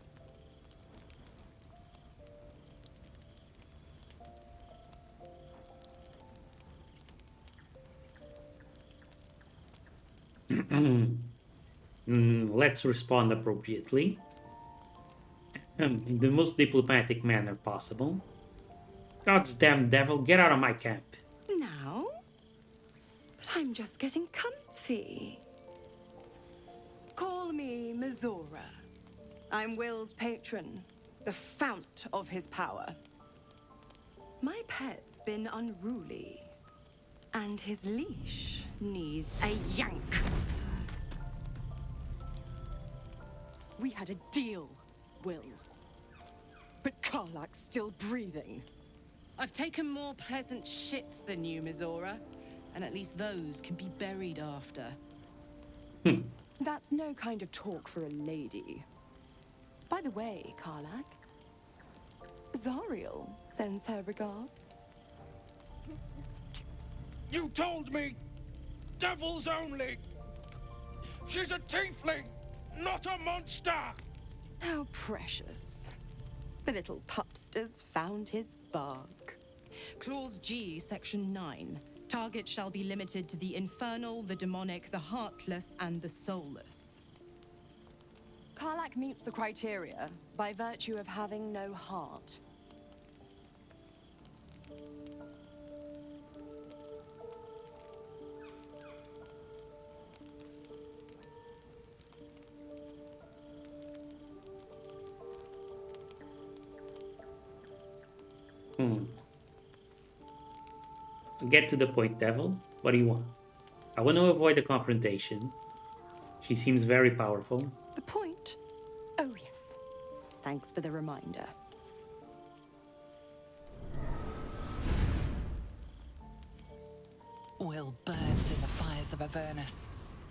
Let's respond appropriately. In the most diplomatic manner possible. God's damn devil, get out of my camp. Now? But I'm just getting comfy. Call me Mizora. I'm Wyll's patron, the fount of his power. My pet's been unruly, and his leash needs a yank. We had a deal, Wyll. But Karlak's still breathing. I've taken more pleasant shits than you, Mizora. And at least those can be buried after. That's no kind of talk for a lady. By the way, Karlak, Zariel sends her regards. You told me! Devils only! She's a tiefling, not a monster! How precious. The little pupster's found his bark. Clause G, Section 9. Target shall be limited to the infernal, the demonic, the heartless, and the soulless. Karlak meets the criteria by virtue of having no heart. Get to the point, devil. What do you want? I want to avoid a confrontation. She seems very powerful. The point? Oh, yes. Thanks for the reminder. Wyll burns in the fires of Avernus.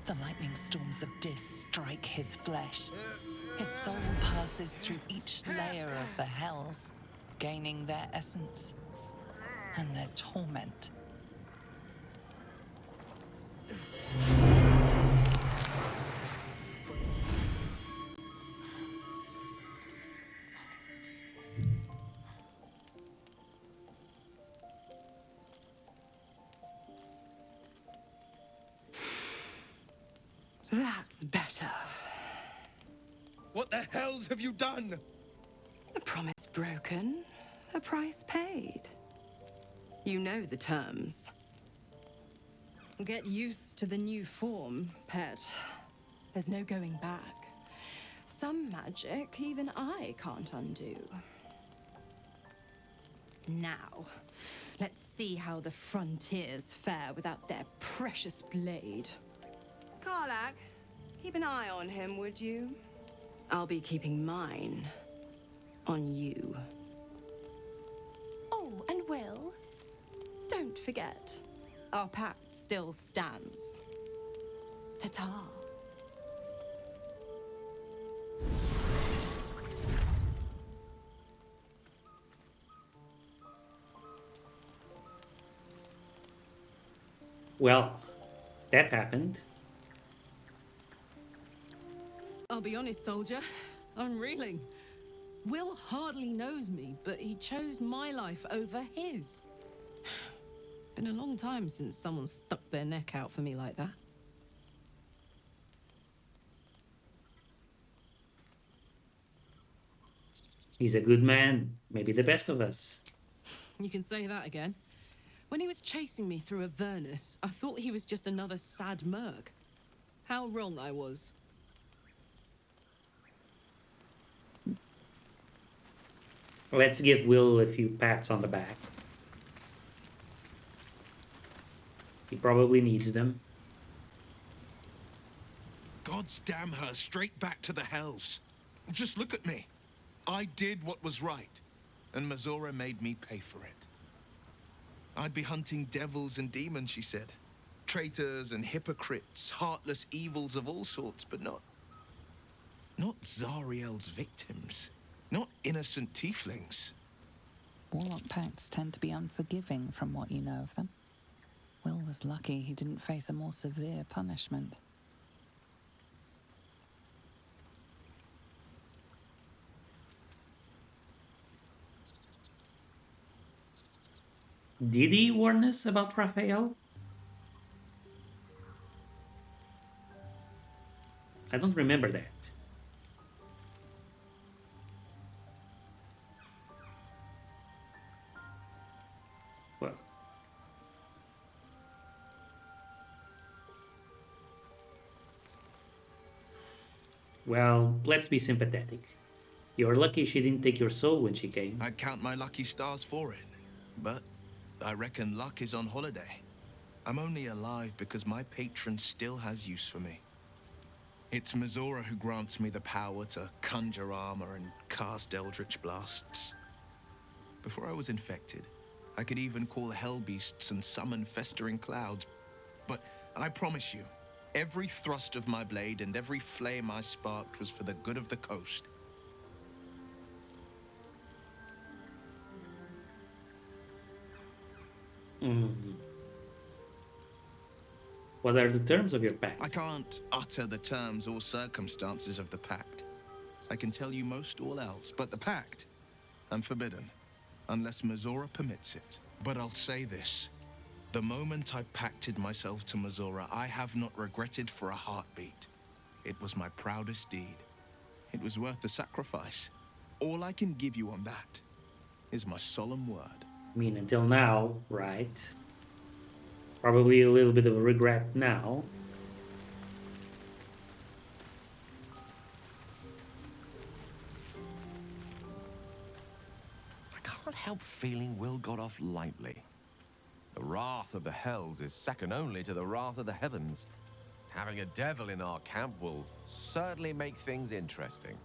The lightning storms of Dis strike his flesh. His soul passes through each layer of the hells, gaining their essence and their torment. That's better. What the hells have you done? A promise broken, a price paid. You know the terms. Get used to the new form, pet. There's no going back. Some magic even I can't undo. Now, let's see how the frontiers fare without their precious blade. Karlach, keep an eye on him, would you? I'll be keeping mine on you. Oh, and Wyll, don't forget, our pact still stands. Ta-ta. Well, that happened. I'll be honest, soldier. I'm reeling. Wyll hardly knows me, but he chose my life over his. Been a long time since someone stuck their neck out for me like that. He's a good man, maybe the best of us. You can say that again. When he was chasing me through Avernus, I thought he was just another sad merc. How wrong I was. Let's give Wyll a few pats on the back. He probably needs them. God's damn her straight back to the hells. Just look at me. I did what was right, and Mazora made me pay for it. I'd be hunting devils and demons, she said. Traitors and hypocrites, heartless evils of all sorts, but not Zariel's victims. Not innocent tieflings. Warlock pacts tend to be unforgiving from what you know of them. Wyll was lucky he didn't face a more severe punishment. Did he warn us about Raphael? I don't remember that. Well, let's be sympathetic. You're lucky she didn't take your soul when she came. I'd count my lucky stars for it, but I reckon luck is on holiday. I'm only alive because my patron still has use for me. It's Mazora who grants me the power to conjure armor and cast eldritch blasts. Before I was infected, I could even call hell beasts and summon festering clouds. But I promise you, every thrust of my blade and every flame I sparked was for the good of the coast. What are the terms of your pact? I can't utter the terms or circumstances of the pact. I can tell you most all else, but the pact, I'm forbidden, unless Mazora permits it. But I'll say this. The moment I pacted myself to Mazora, I have not regretted for a heartbeat. It was my proudest deed. It was worth the sacrifice. All I can give you on that is my solemn word. I mean, until now, right? Probably a little bit of a regret now. I can't help feeling Wyll got off lightly. The wrath of the hells is second only to the wrath of the heavens. Having a devil in our camp will certainly make things interesting.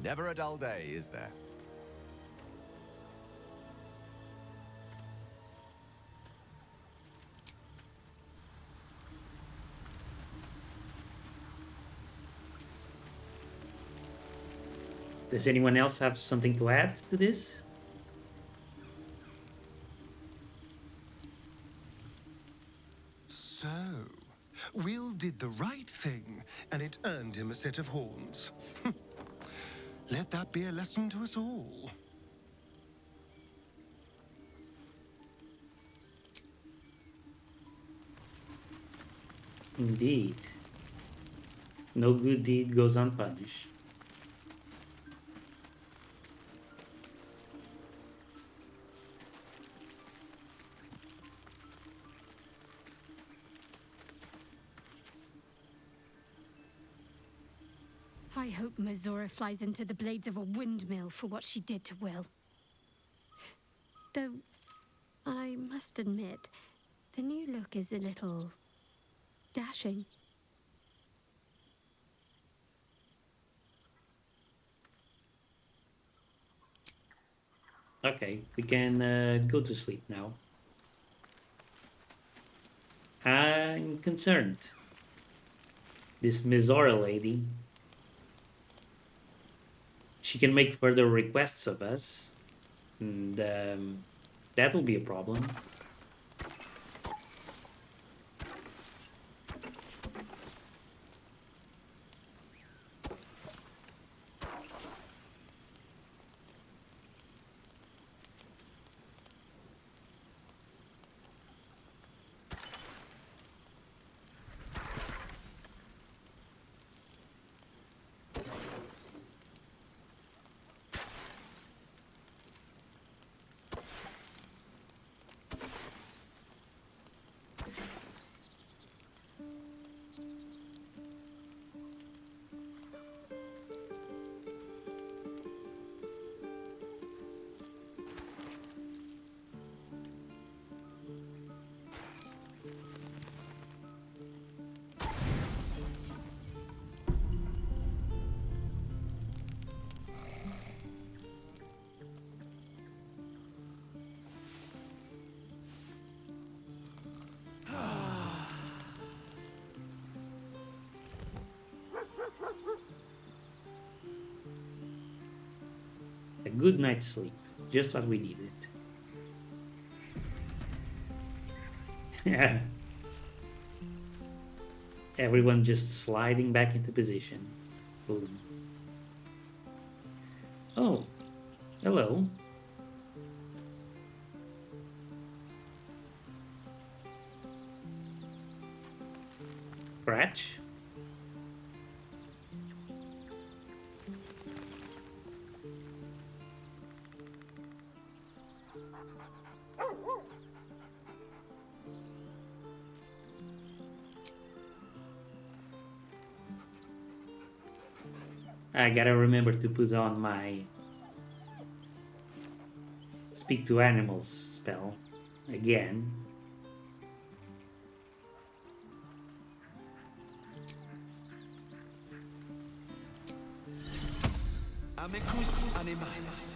Never a dull day, is there? Does anyone else have something to add to this? So, Wyll did the right thing, and it earned him a set of horns. Let that be a lesson to us all. Indeed. No good deed goes unpunished. I hope Mizora flies into the blades of a windmill for what she did to Wyll. Though, I must admit, the new look is a little dashing. Okay, we can go to sleep now. I'm concerned. This Mizora lady, she can make further requests of us, and that'll be a problem. A good night's sleep, just what we needed. Yeah. Everyone just sliding back into position. Boom. Oh, hello. Scratch. I gotta remember to put on my speak to animals spell again. Amicus animalis.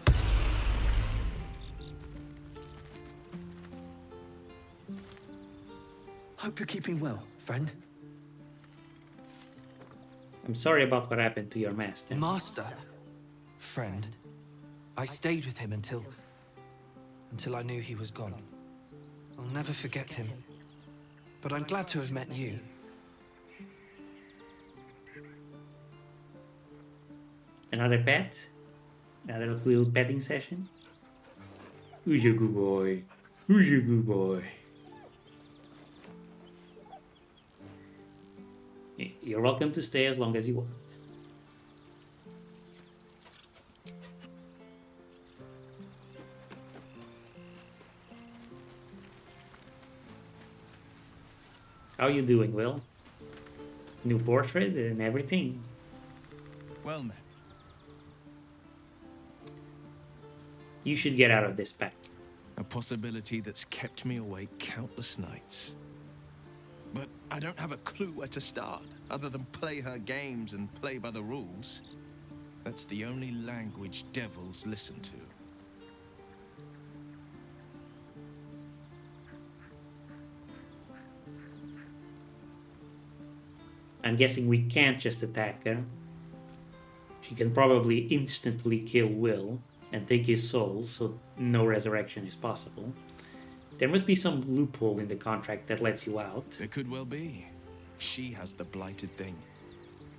Hope you're keeping well, friend. I'm sorry about what happened to your master. Master? Friend. I stayed with him until I knew he was gone. I'll never forget him. But I'm glad to have met you. Another pet? Another little petting session? Who's your good boy? Who's your good boy? You're welcome to stay as long as you want. How you doing, Wyll? New portrait and everything. Well met. You should get out of this pact. A possibility that's kept me awake countless nights. But I don't have a clue where to start, other than play her games and play by the rules. That's the only language devils listen to. I'm guessing we can't just attack her. She can probably instantly kill Wyll and take his soul, so no resurrection is possible. There must be some loophole in the contract that lets you out. There could well be. She has the blighted thing.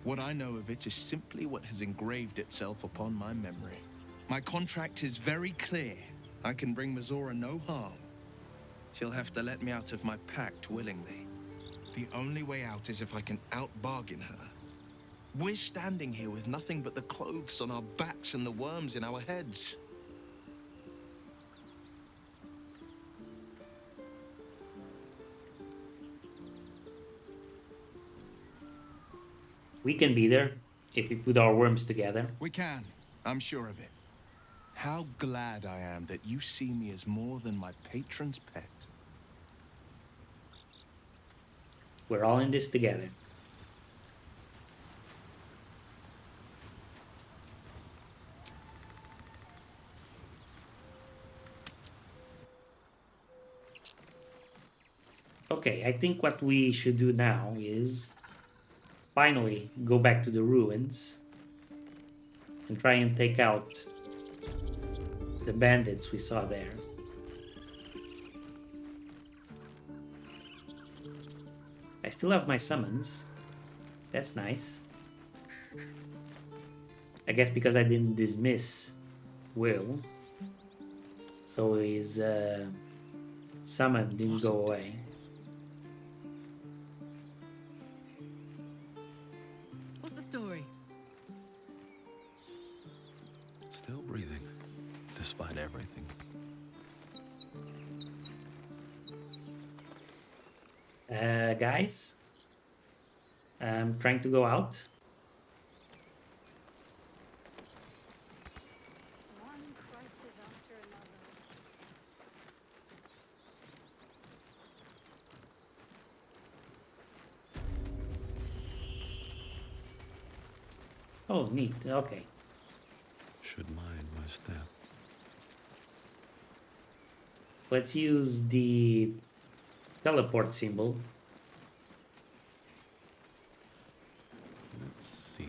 What I know of it is simply what has engraved itself upon my memory. My contract is very clear. I can bring Mizora no harm. She'll have to let me out of my pact willingly. The only way out is if I can out-bargain her. We're standing here with nothing but the clothes on our backs and the worms in our heads. We can be there if we put our worms together. We can. I'm sure of it. How glad I am that you see me as more than my patron's pet. We're all in this together. Okay, I think what we should do now is finally go back to the ruins and try and take out the bandits we saw there. I still have my summons. That's nice. I guess because I didn't dismiss Wyll, so his summon didn't go away. What's the story? Still breathing, despite everything. Guys, I'm trying to go out. Oh, neat. Okay. Should mind my step. Let's use the teleport symbol. Let's see.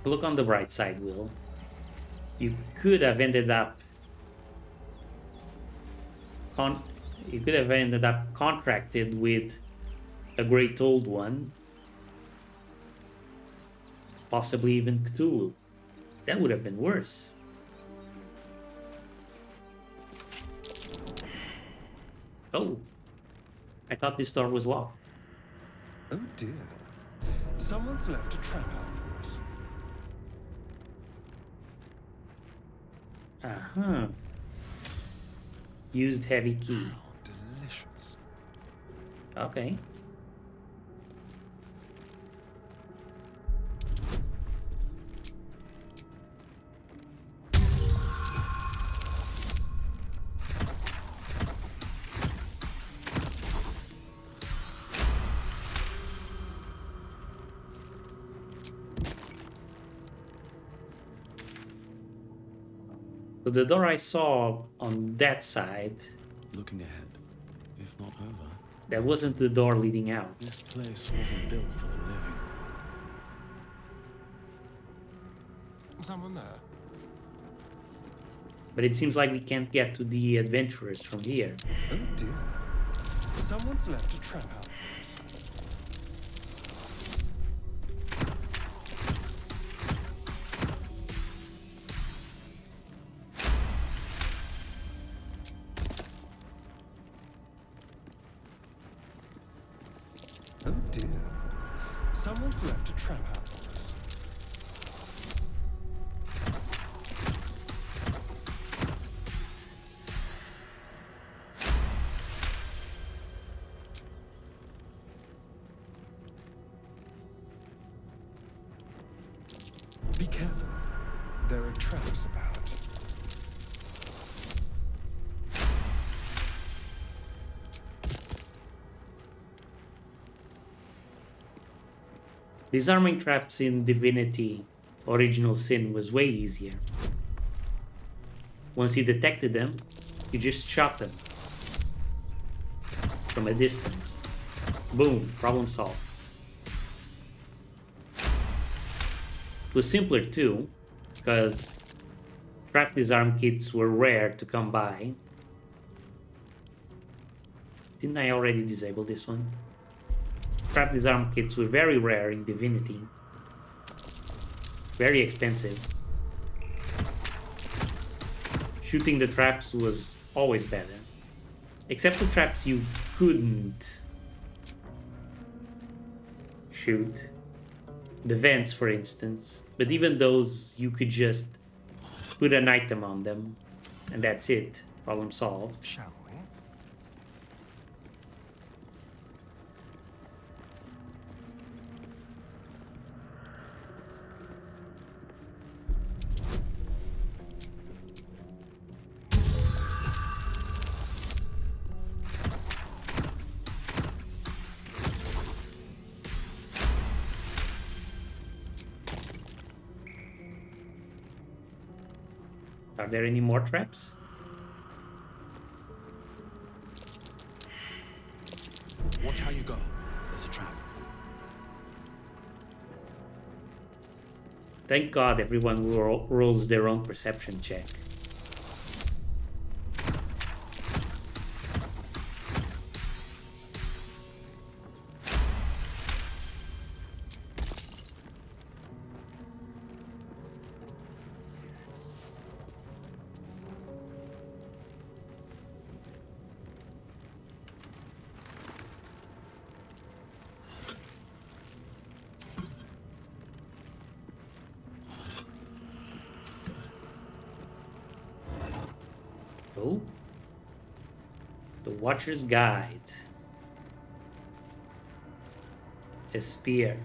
Look on the bright side, Wyll. You could have ended up contracted with a great old one, possibly even Cthulhu. That would have been worse. Oh, I thought this door was locked. Oh dear. Someone's left a trap out for us. Uh-huh. Used heavy key. Oh, delicious. Okay. So the door I saw on that side, Looking ahead, if not over. that wasn't the door leading out. This place wasn't built for the living. Someone there? But it seems like we can't get to the adventurers from here. Oh dear. Someone's left a trap out for us. Oh dear. Someone's left a trap out for us. Be careful. There are traps about. Disarming traps in Divinity Original Sin was way easier. Once you detected them, you just shot them from a distance. Boom, problem solved. It was simpler too, because trap disarm kits were rare to come by. Didn't I already disable this one? Trap disarm kits were very rare in Divinity. Very expensive. Shooting the traps was always better. Except the traps you couldn't shoot. The vents, for instance. But even those, you could just put an item on them. And that's it. Problem solved. Shall we? Are there any more traps? Watch how you go. There's a trap. Thank God everyone rolls their own perception check. Oh, the Watcher's Guide. A spear.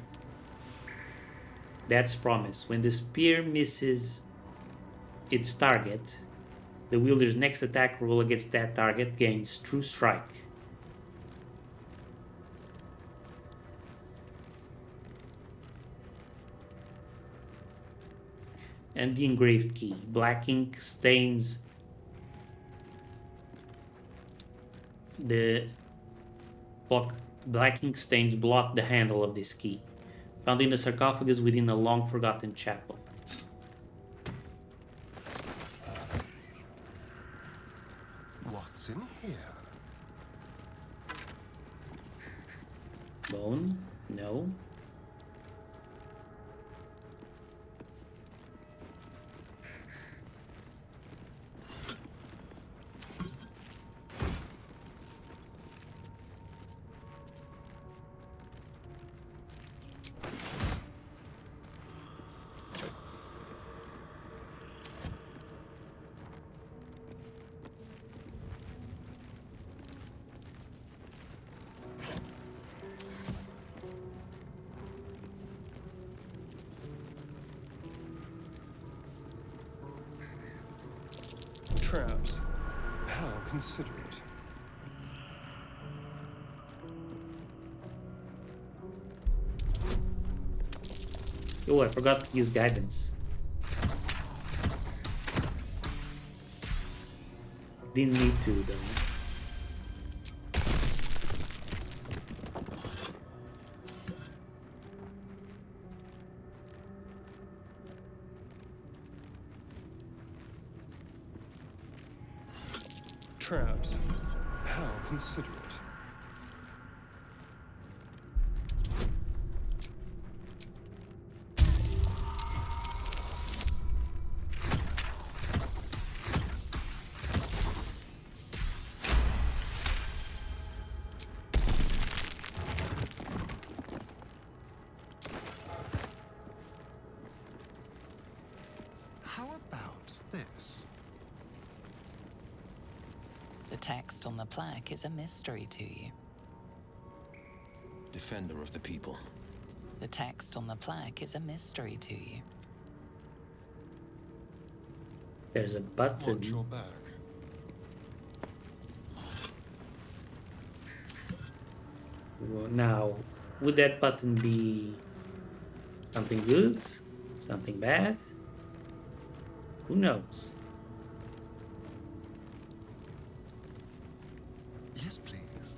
That's promise. When the spear misses its target, the wielder's next attack roll against that target gains True Strike. And the engraved key. Black ink stains black ink stains blot the handle of this key, found in a sarcophagus within a long forgotten chapel. What's in here? Bone? No. Traps. How considerate. Oh, I forgot to use guidance. Didn't need to though. Traps. How considerate. How about this? The text on the plaque is a mystery to you. Defender of the people. The text on the plaque is a mystery to you. There's a button. Watch your back. Now, would that button be something good? Something bad? Who knows? Yes, please.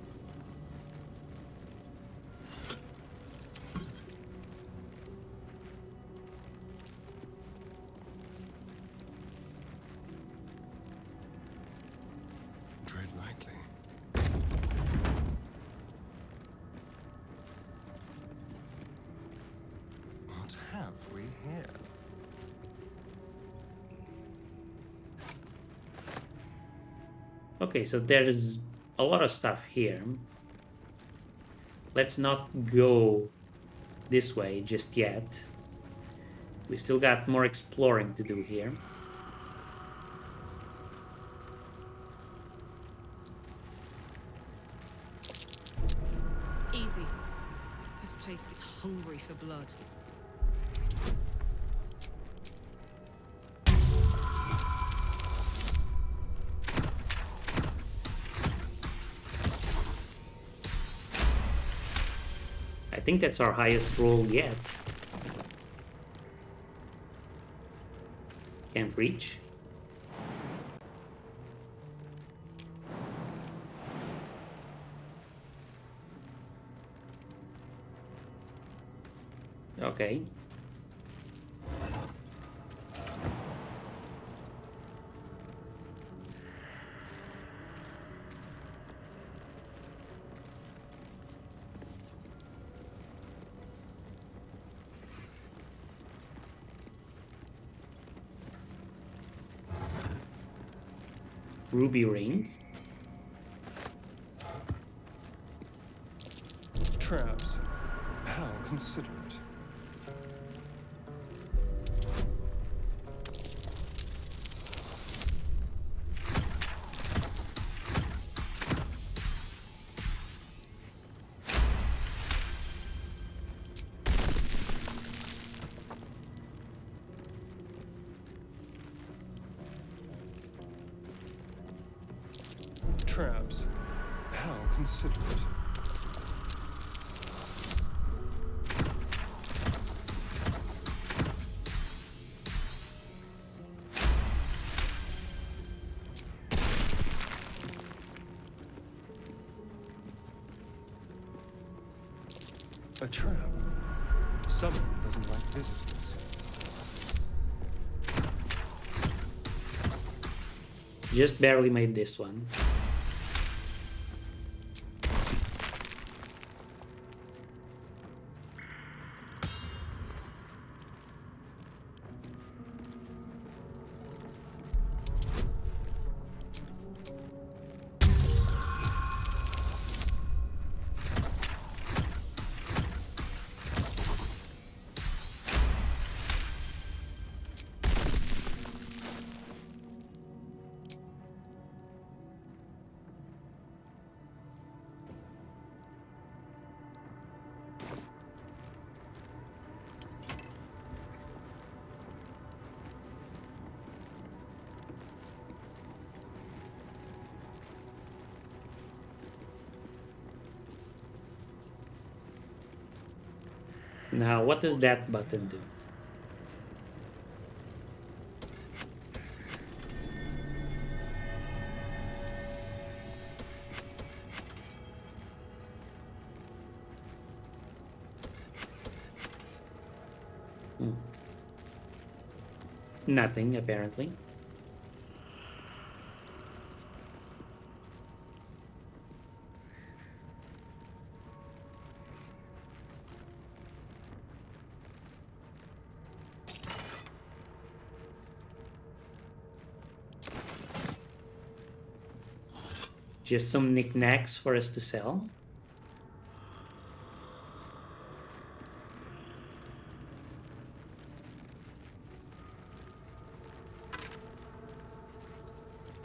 Tread lightly. What have we here? Okay, so there's a lot of stuff here. Let's not go this way just yet. We still got more exploring to do here. Easy. This place is hungry for blood. I think that's our highest roll yet. Can't reach. Okay. Ruby ring. Traps. How considerate. Traps. How considerate. A trap. Someone doesn't like visitors. Just barely made this one. Now, what does that button do? Nothing, apparently. Just some knickknacks for us to sell.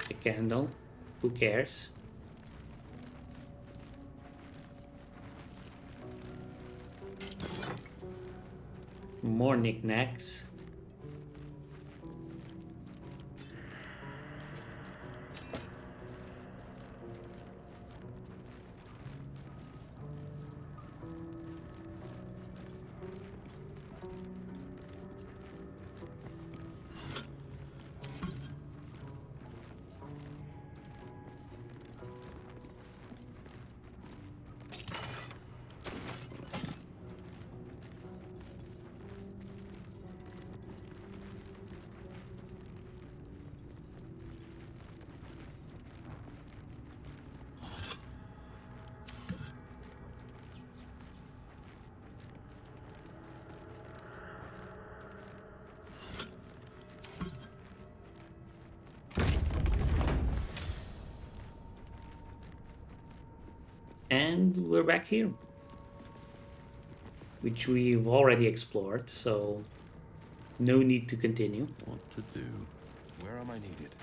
A candle. Who cares? More knickknacks. And we're back here. which we've already explored, so no need to continue. What to do? Where am I needed?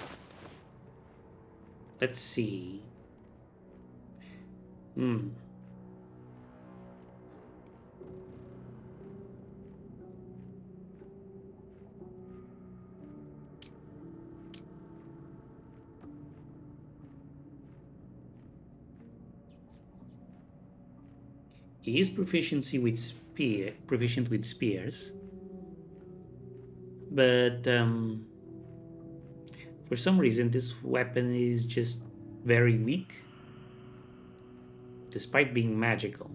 Let's see. He is proficient with spears, but for some reason this weapon is just very weak, despite being magical.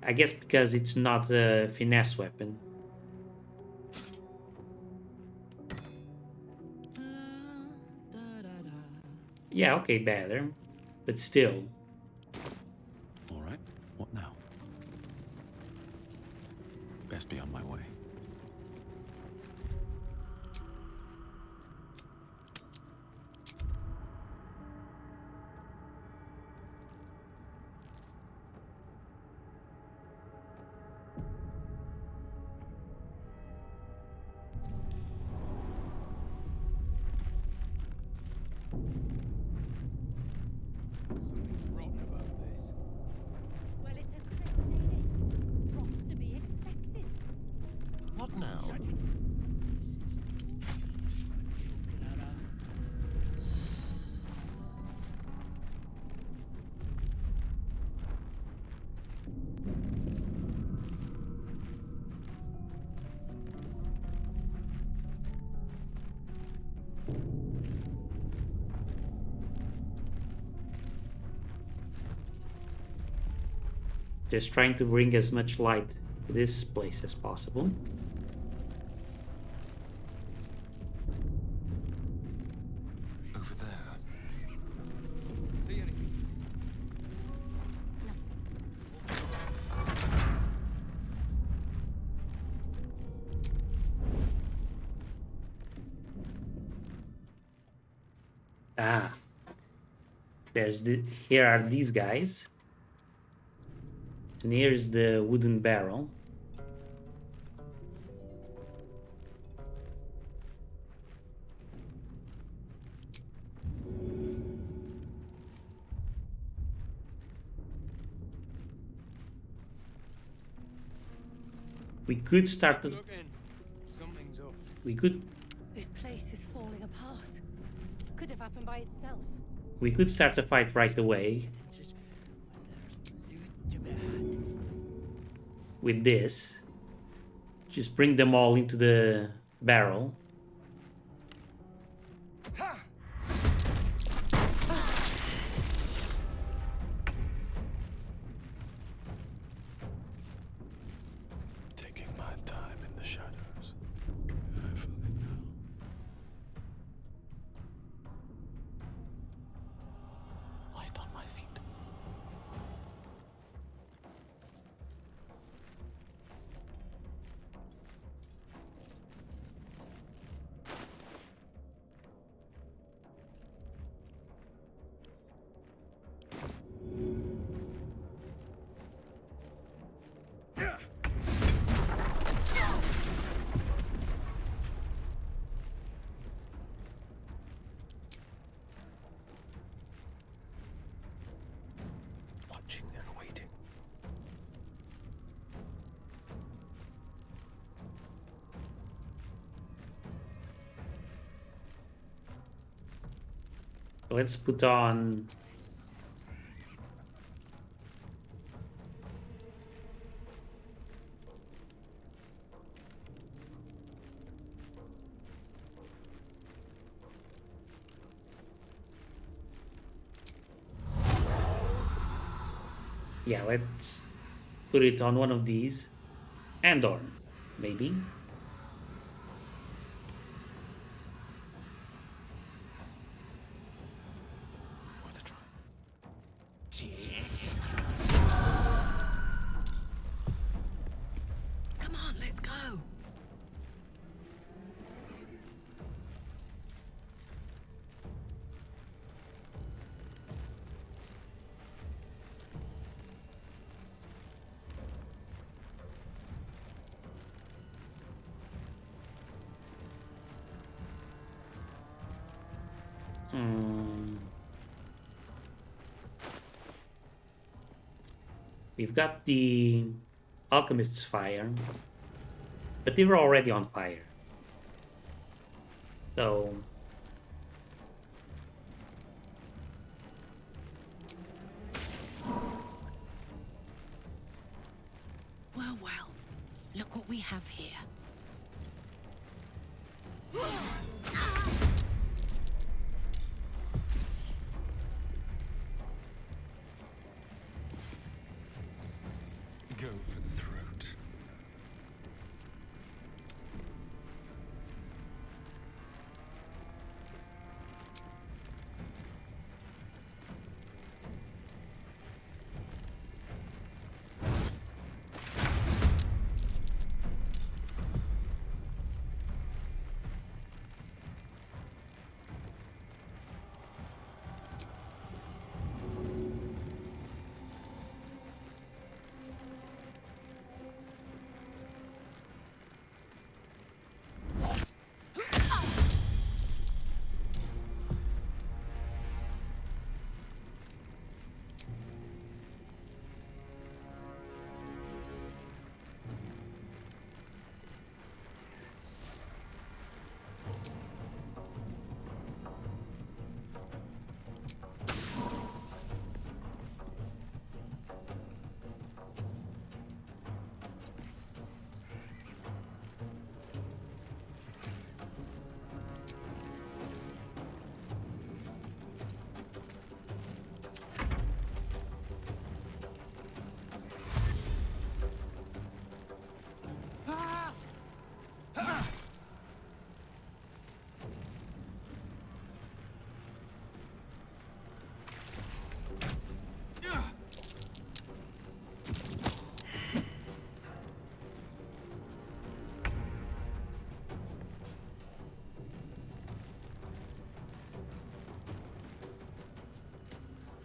I guess because it's not a finesse weapon. Yeah, okay, better, but still. All right, what now? Best be on my way. Something's rotten about this. Well, it's a crypt, ain't it? What's to be expected? What now? Shut it. Just trying to bring as much light to this place as possible. Over there. See anything? Ah. Here are these guys. And here's the wooden barrel. We could start the... Something's up. We could... This place is falling apart. Could have happened by itself. We could start the fight right away. With this. Just bring them all into the barrel. Taking my time in the shadows. Carefully now. Light on my feet. Watching and waiting. Let's put on... Yeah, let's put it on one of these. And/or maybe. Worth a try. Come on, let's go. We've got the alchemist's fire, but they were already on fire. So Well, well, look what we have here. Go for the throat.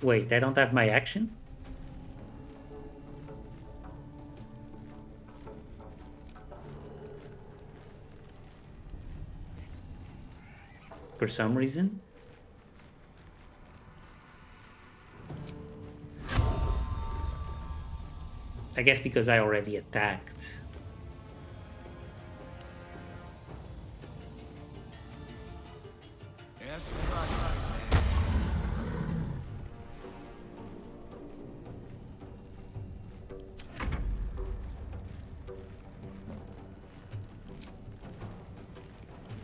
wait, I don't have my action? For some reason? I guess because I already attacked.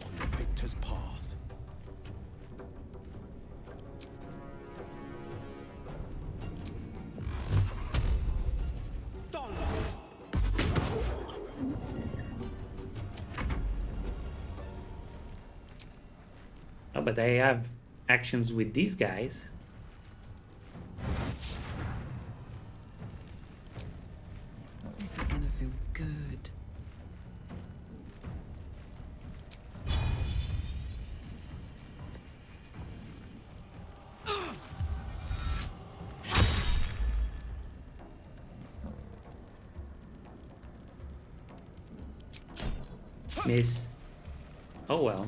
On the victor's path. Oh, but I have actions with these guys. This is gonna feel good. Miss. Oh well.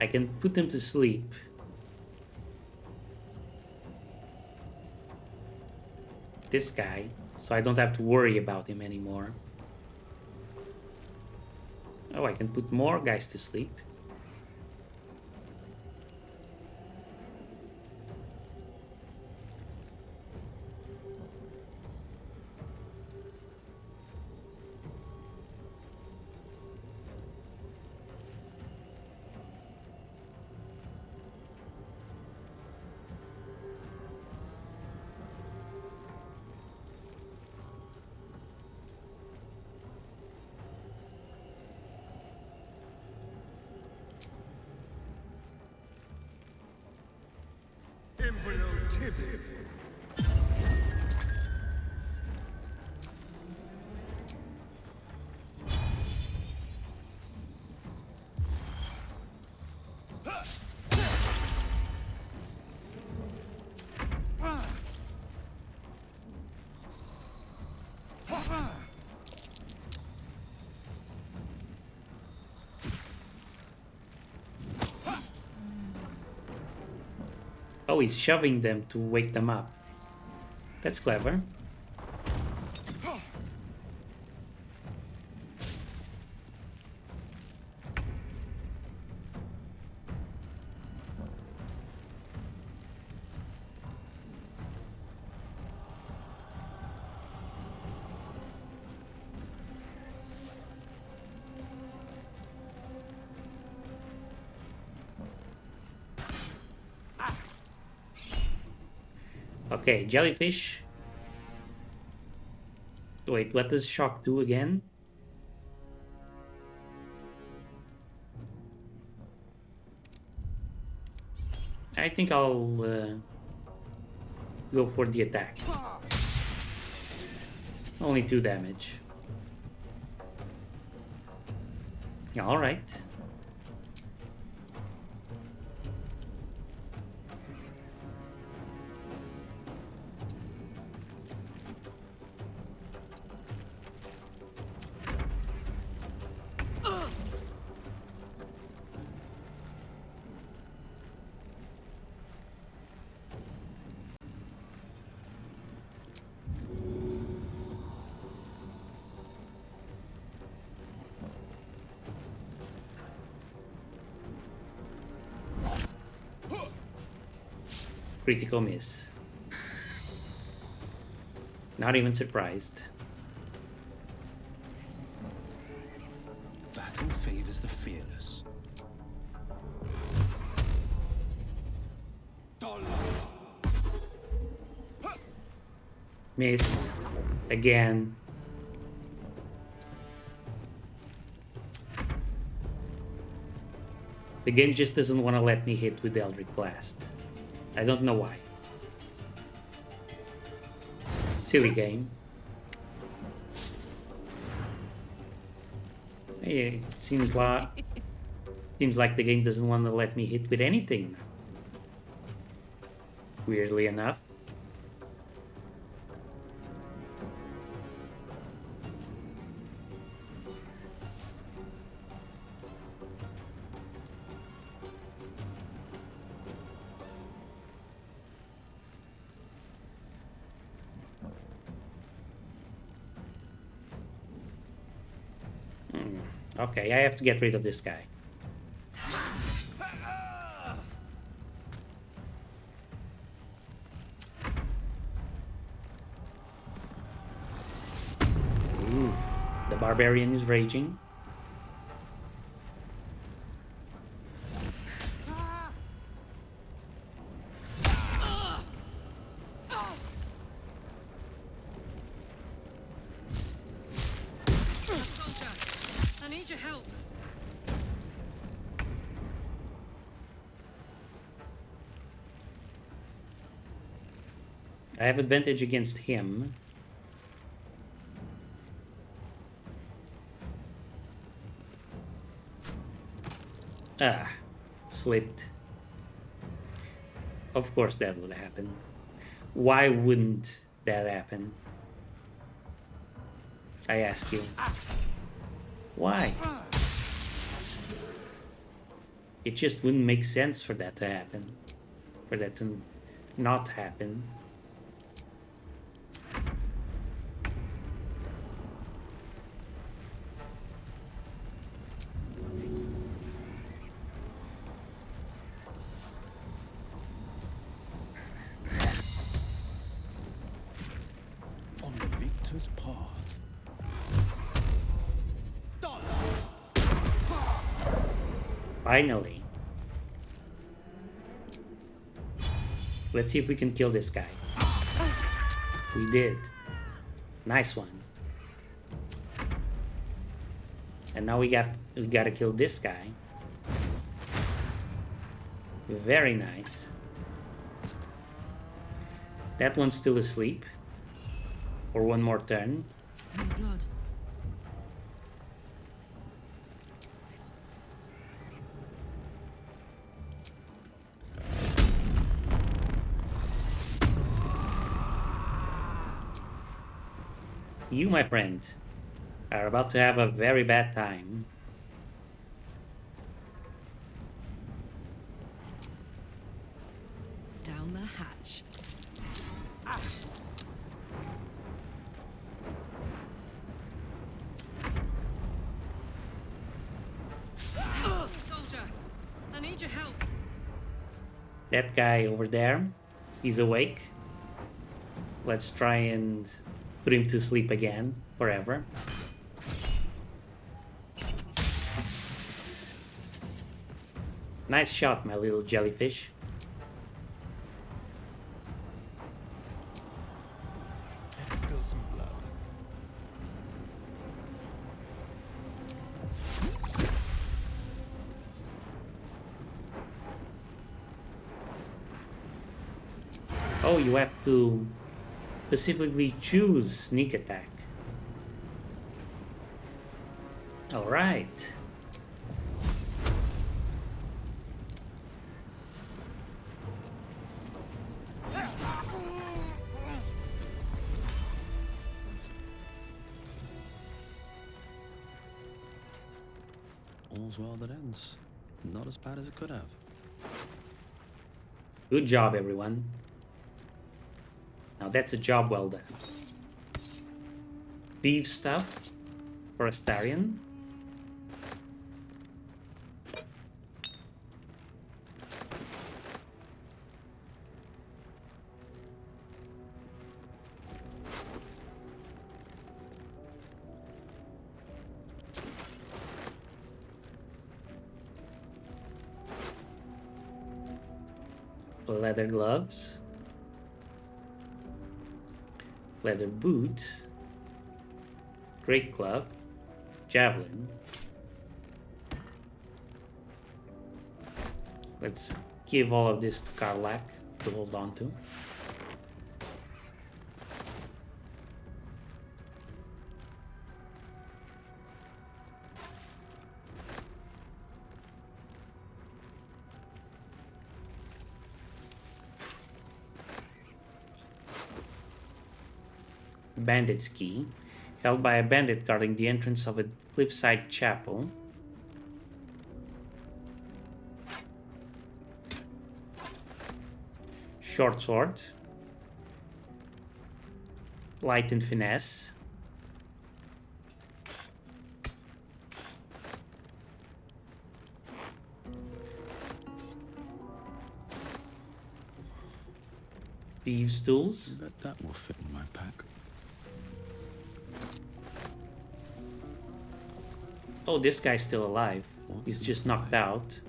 I can put them to sleep. This guy, so I don't have to worry about him anymore. Oh, I can put more guys to sleep. Created. Oh, he's shoving them to wake them up. That's clever. Okay, jellyfish. Wait, what does shock do again? I think I'll go for the attack. Only 2 damage. Yeah, alright. Critical miss. Not even surprised. Battle favors the fearless. Miss. Again. The game just doesn't want to let me hit with Eldritch Blast. I don't know why. Silly game. It seems like the game doesn't want to let me hit with anything now. Weirdly enough. Okay, I have to get rid of this guy. Oof. The barbarian is raging. I need your help. I have advantage against him. Ah, slipped. Of course that would happen. Why wouldn't that happen? I ask you. Why? It just wouldn't make sense for that to happen. For that to not happen. On the victor's path. Finally. Let's see if we can kill this guy. We did. Nice one. And now we gotta kill this guy. Very nice. That one's still asleep. For one more turn. Smell blood. You, my friend, are about to have a very bad time. Down the hatch. Soldier, I need your help. That guy over there, he's awake. Let's try and put him to sleep again, forever. Nice shot, my little jellyfish. Let's spill some blood. Oh, you have to specifically choose sneak attack. Alright. All's well that ends. Not as bad as it could have. Good job, everyone. Now that's a job well done. Beef stuff for Astarion. Leather gloves. Leather boots. Great club. Javelin. Let's give all of this to Karlach to hold on to. Bandit's key, held by a bandit guarding the entrance of a cliffside chapel. Short sword, light and finesse. Thieves' tools. Bet that will fit in my pack. Oh, this guy's still alive. He's just knocked out.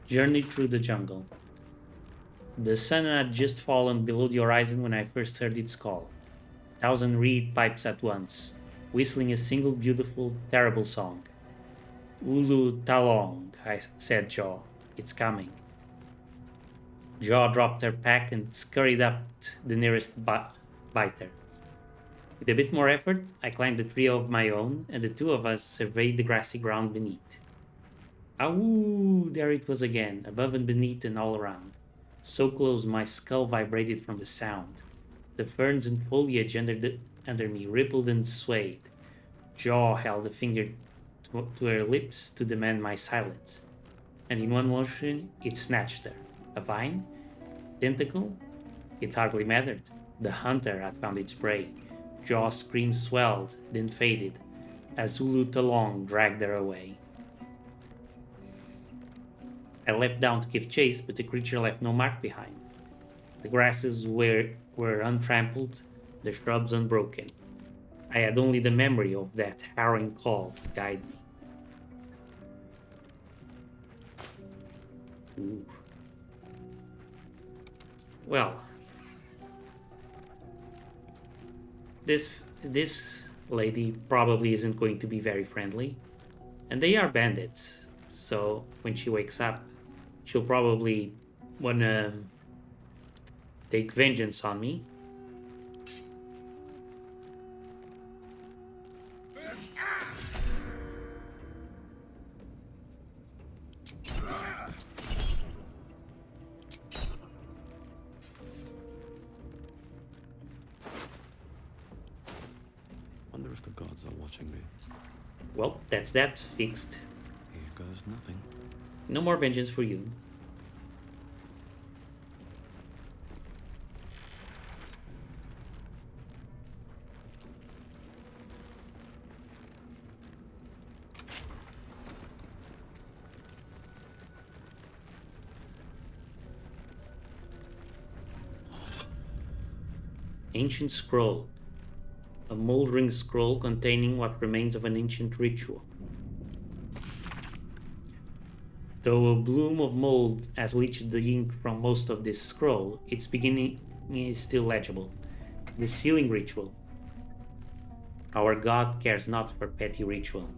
Journey through the jungle. The sun had just fallen below the horizon when I first heard its call. 1,000 reed pipes at once, whistling a single beautiful, terrible song. Ulu Talong, said Jaw. It's coming. Jaw dropped her pack and scurried up the nearest biter. With a bit more effort, I climbed a tree of my own, and the two of us surveyed the grassy ground beneath. Awoo! There it was again, above and beneath and all around. So close my skull vibrated from the sound. The ferns and foliage under me rippled and swayed. Jaw held a finger to her lips to demand my silence. And in one motion, it snatched her. A vine? Tentacle? It hardly mattered. The hunter had found its prey. Jaw's scream swelled, then faded, as Ulu Talong dragged her away. I leapt down to give chase, but the creature left no mark behind. The grasses were untrampled, the shrubs unbroken. I had only the memory of that harrowing call to guide me. Ooh. Well, this lady probably isn't going to be very friendly, and they are bandits. So when she wakes up, she'll probably wanna take vengeance on me. Wonder if the gods are watching me. Well, that's that fixed. Here goes nothing. No more vengeance for you. Ancient scroll. A moldering scroll containing what remains of an ancient ritual. Though a bloom of mold has leached the ink from most of this scroll, its beginning is still legible. The sealing ritual. Our god cares not for petty ritual.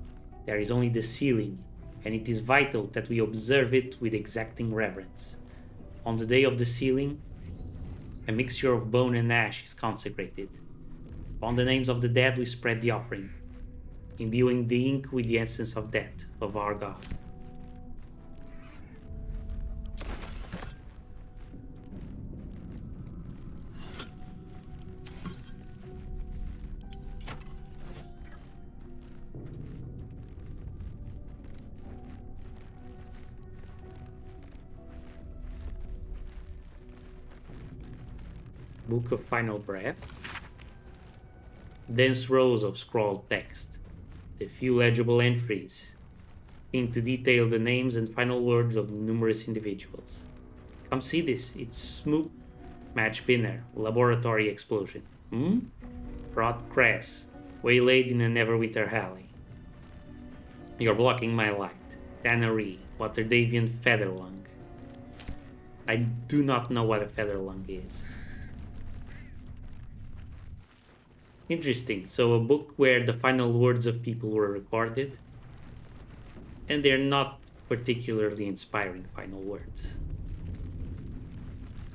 There is only the sealing, and it is vital that we observe it with exacting reverence. On the day of the sealing, a mixture of bone and ash is consecrated. Upon the names of the dead we spread the offering, imbuing the ink with the essence of death of our god. Book of Final Breath. Dense rows of scrawled text. The few legible entries seem to detail the names and final words of numerous individuals. Come see this. It's Smoot Match Pinner. Laboratory explosion. Rot Cress. Waylaid in a Neverwinter alley. You're blocking my light. Tannery. Waterdhavian Featherlung. I do not know what a Featherlung is. Interesting. So a book where the final words of people were recorded, and they're not particularly inspiring final words.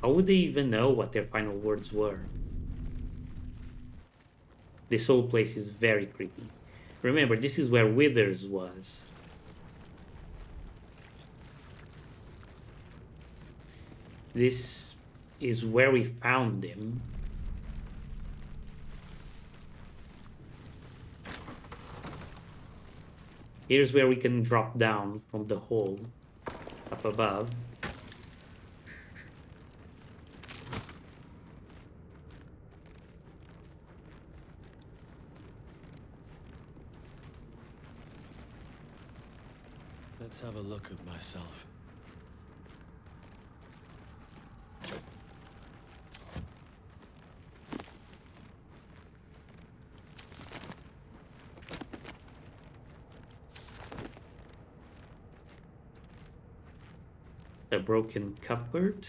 How would they even know what their final words were? This whole place is very creepy. Remember, this is where Withers was. This is where we found him. Here's where we can drop down from the hole up above. Let's have a look at myself. A broken cupboard.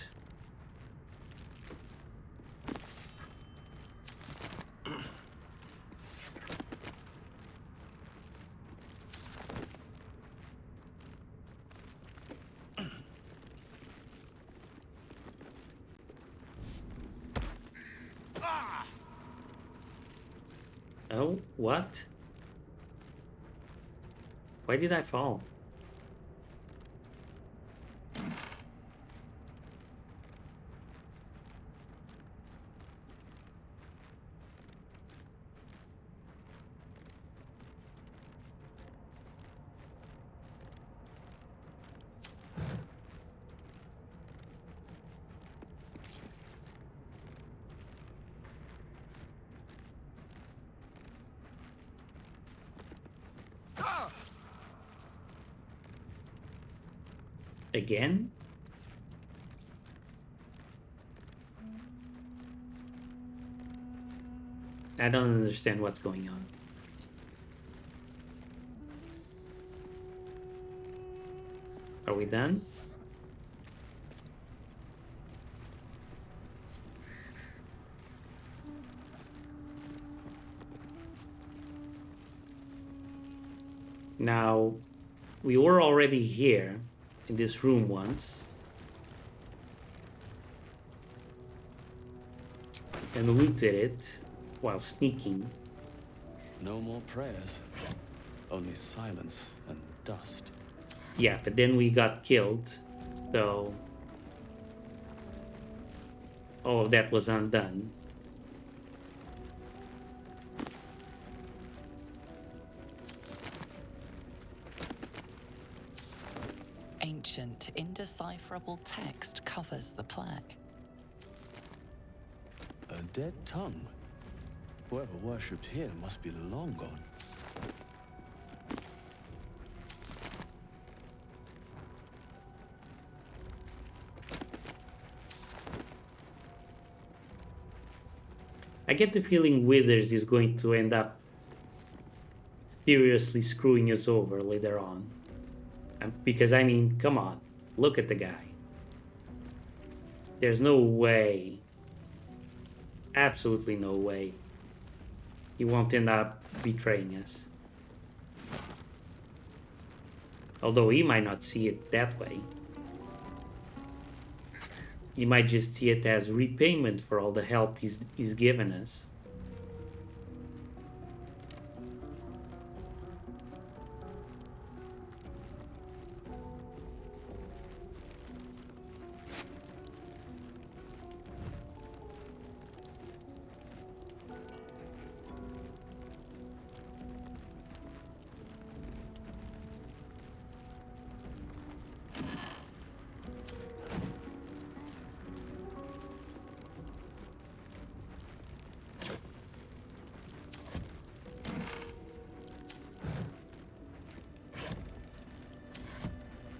Oh, what? Why did I fall? Again? I don't understand what's going on. Are we done? Now, we were already here in this room once and looted it while sneaking. No more prayers, only silence and dust. Yeah, but then we got killed, so all of that was undone. Ancient, indecipherable text covers the plaque. A dead tongue? Whoever worshipped here must be long gone. I get the feeling Withers is going to end up seriously screwing us over later on. Because, I mean, come on, look at the guy. There's no way, absolutely no way, he won't end up betraying us. Although he might not see it that way. He might just see it as repayment for all the help he's given us.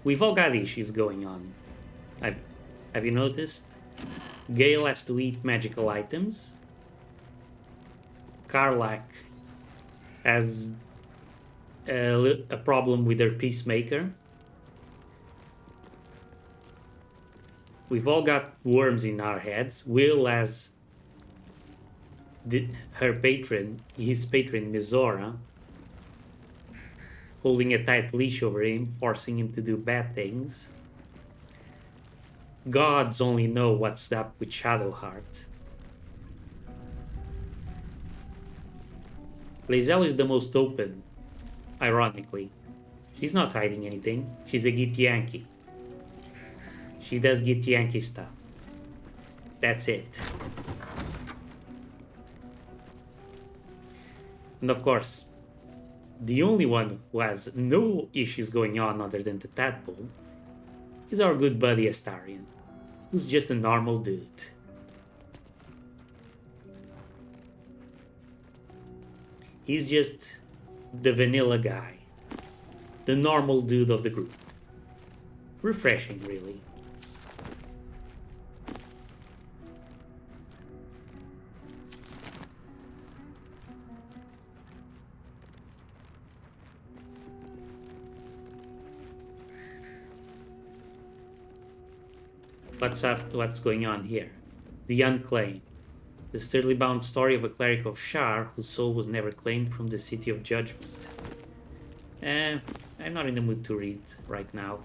We've all got issues going on. Have you noticed? Gale has to eat magical items. Karlach has a problem with her peacemaker. We've all got worms in our heads. Wyll has his patron Mizora, holding a tight leash over him, forcing him to do bad things. Gods only know what's up with Shadowheart. Lae'zel is the most open, ironically. She's not hiding anything. She's a Githyanki. She does Githyanki stuff. That's it. And of course, the only one who has no issues going on other than the tadpole is our good buddy Astarion, who's just a normal dude. He's just the vanilla guy, the normal dude of the group. Refreshing, really. What's going on here? The Unclaimed. The sturdily bound story of a cleric of Shar whose soul was never claimed from the City of Judgment. I'm not in the mood to read right now.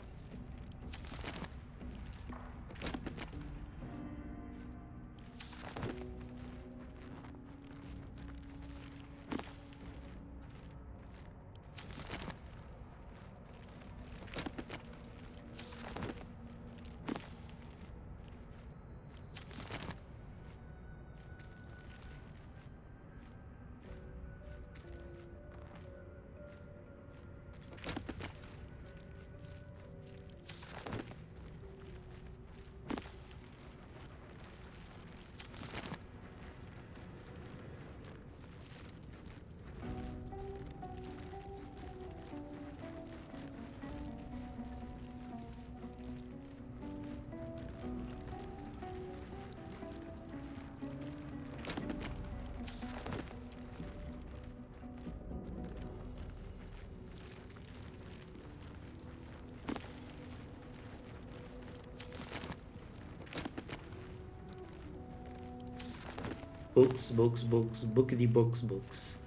Books, bookity books.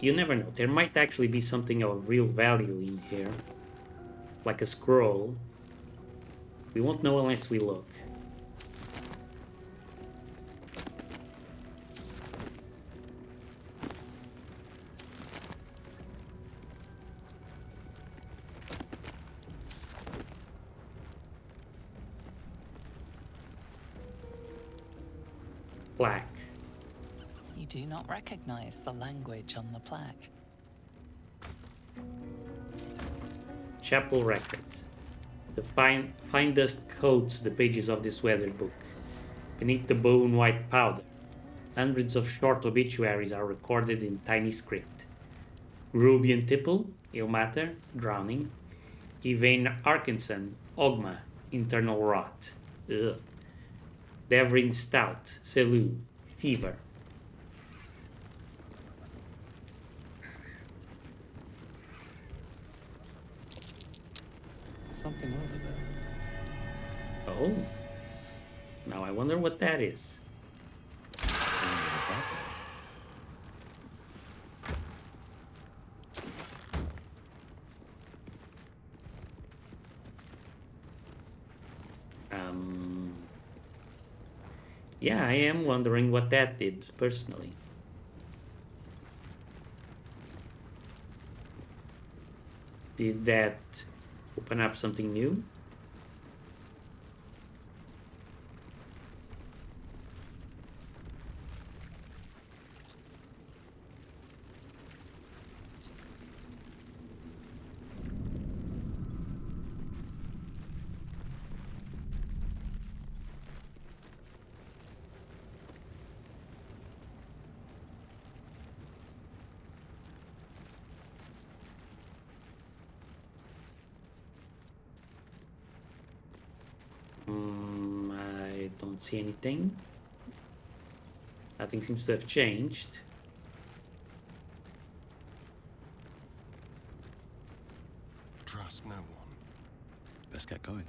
You never know. There might actually be something of real value in here. Like a scroll. We won't know unless we look. Plaque. You do not recognize the language on the plaque. Chapel records. The fine dust coats the pages of this weathered book. Beneath the bone-white powder, hundreds of short obituaries are recorded in tiny script. Rubian Tipple, ill matter, drowning. Yvain Arkinson, Ogma, internal rot. Ugh. Devering Stout, Selu, fever. Something over there. Oh. Now I wonder what that is. Yeah, I am wondering what that did, personally. Did that open up something new? I don't see anything. Nothing seems to have changed. Trust no one. Let's get going.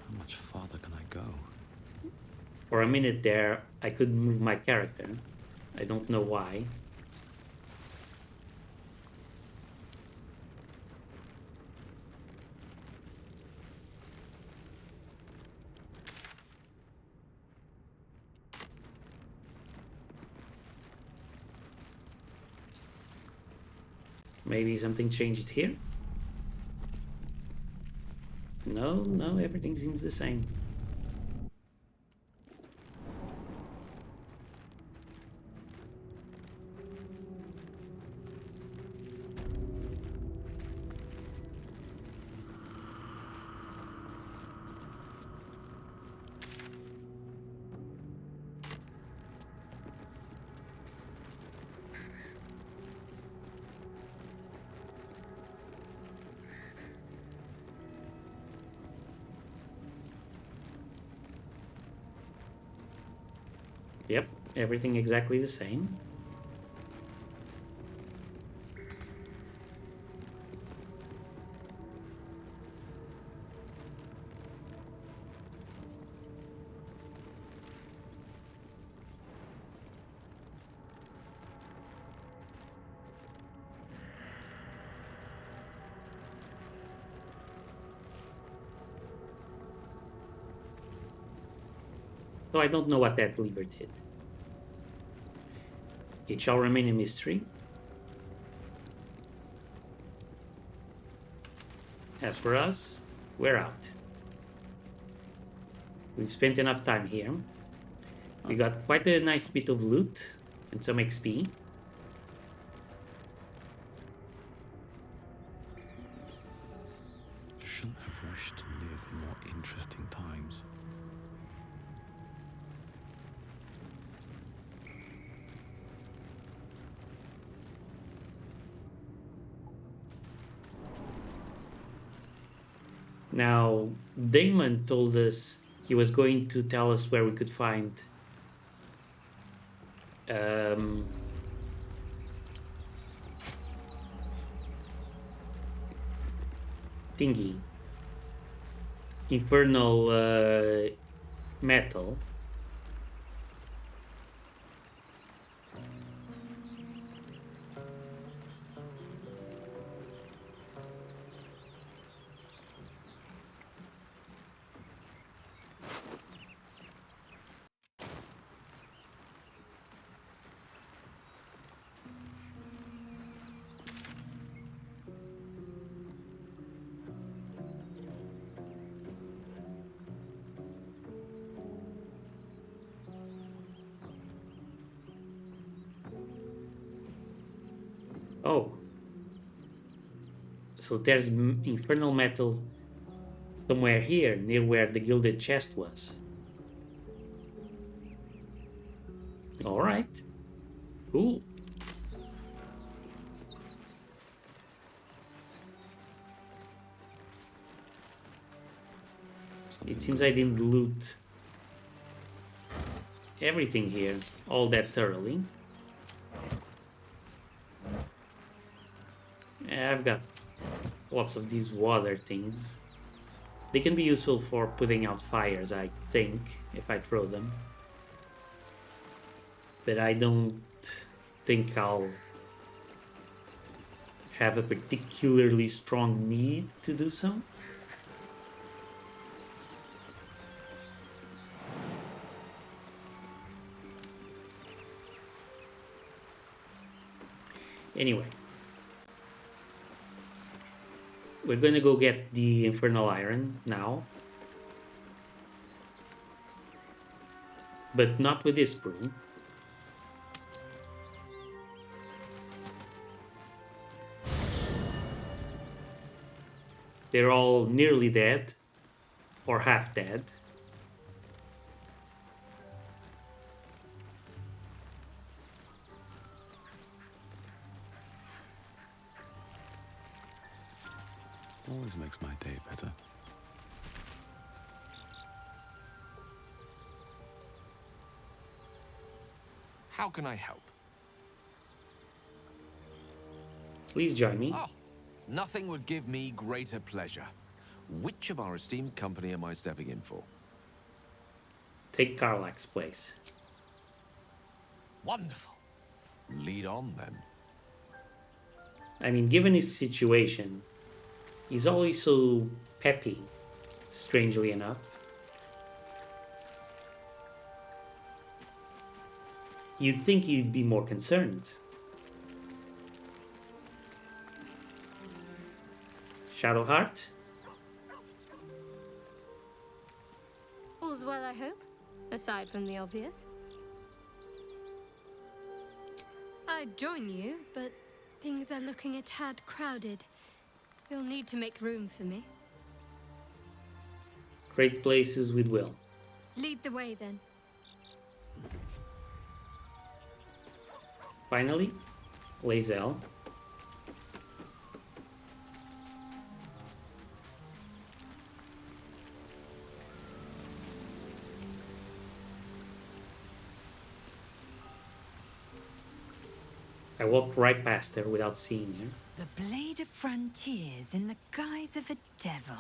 How much farther can I go? For a minute there, I couldn't move my character. I don't know why. Maybe something changed here? No, everything seems the same. Yep, everything exactly the same. So I don't know what that lever did. It shall remain a mystery. As for us, we're out. We've spent enough time here. We got quite a nice bit of loot and some XP. Shouldn't have wished to live in more interesting times. Now, Damon told us he was going to tell us where we could find thingy, infernal metal. Oh. So there's infernal metal somewhere here, near where the gilded chest was. Alright. Cool. It seems I didn't loot everything here all that thoroughly. I've got lots of these water things. They can be useful for putting out fires, I think, if I throw them. But I don't think I'll have a particularly strong need to do so. Anyway. We're gonna go get the infernal iron now. But not with this crew. They're all nearly dead. Or half dead. Always makes my day better. How can I help? Please join me. Oh, nothing would give me greater pleasure. Which of our esteemed company am I stepping in for? Take Karlach's place. Wonderful. Lead on, then. I mean, given his situation, he's always so peppy, strangely enough. You'd think he'd be more concerned. Shadowheart? All's well, I hope, aside from the obvious. I'd join you, but things are looking a tad crowded. You'll need to make room for me. Great places with Wyll. Lead the way, then. Finally, Lae'zel. I walked right past her without seeing her. The blade of frontiers in the guise of a devil.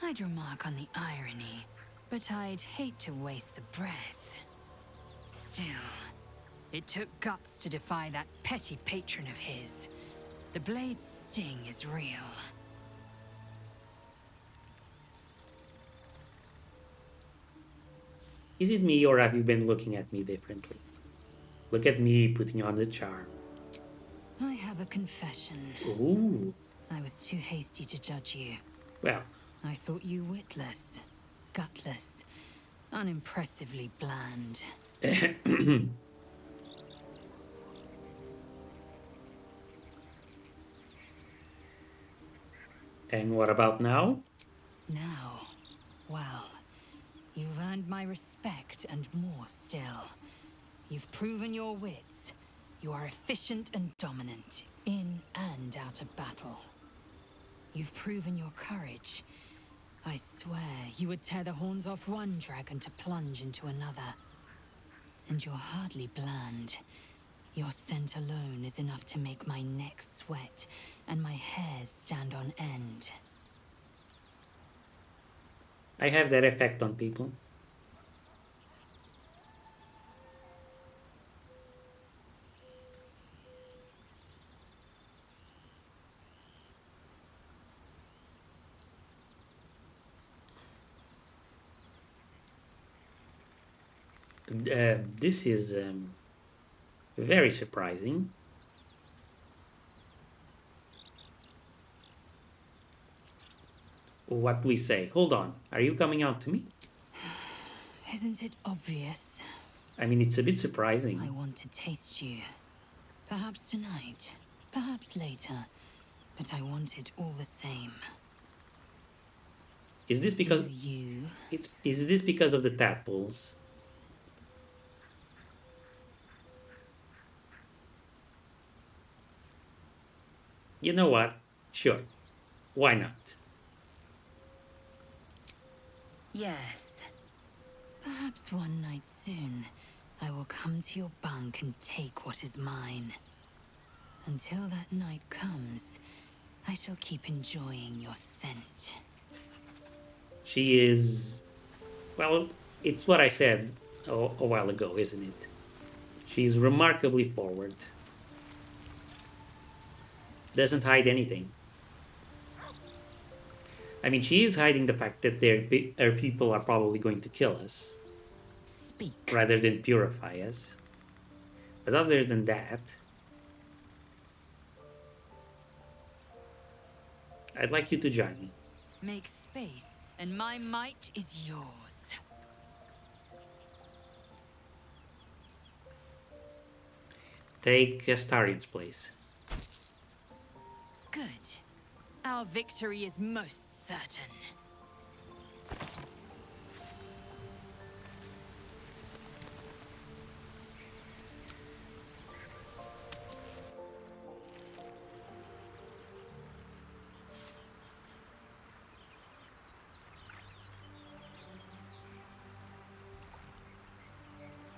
I'd remark on the irony, but I'd hate to waste the breath. Still, it took guts to defy that petty patron of his. The blade's sting is real. Is it me, or have you been looking at me differently? Look at me putting on the charm. I have a confession. Ooh. I was too hasty to judge you. Well. I thought you witless, gutless, unimpressively bland. And what about now? Now, well, you've earned my respect and more still. You've proven your wits. You are efficient and dominant, in and out of battle. You've proven your courage. I swear you would tear the horns off one dragon to plunge into another. And you're hardly bland. Your scent alone is enough to make my neck sweat and my hairs stand on end. I have that effect on people. This is very surprising. What we say? Hold on. Are you coming out to me? Isn't it obvious? I mean, it's a bit surprising. I want to taste you. Perhaps tonight. Perhaps later, but I want it all the same. Is this because Do you? Is this because of the tadpoles? You know what? Sure. Why not? Yes. Perhaps one night soon, I will come to your bunk and take what is mine. Until that night comes, I shall keep enjoying your scent. She is... Well, it's what I said a while ago, isn't it? She's remarkably forward. Doesn't hide anything. I mean, she is hiding the fact that her people are probably going to kill us. Speak. Rather than purify us. But other than that, I'd like you to join me. Make space, and my might is yours. Take Astarian's place. Good. Our victory is most certain.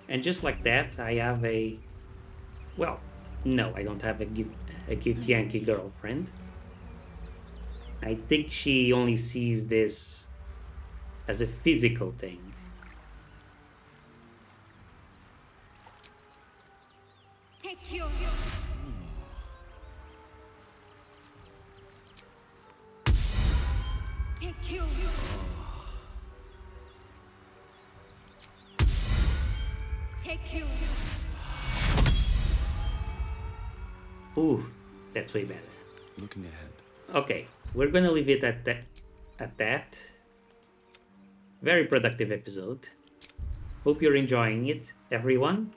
And just like that, I have a... Well, no, I don't have a Githyanki girlfriend. I think she only sees this as a physical thing. Take your... Take your... Take your... Ooh, that's way better. Looking ahead. Okay, we're gonna leave it at that. Very productive episode. Hope you're enjoying it, everyone.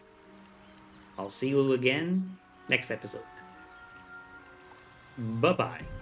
I'll see you again next episode. Bye-bye.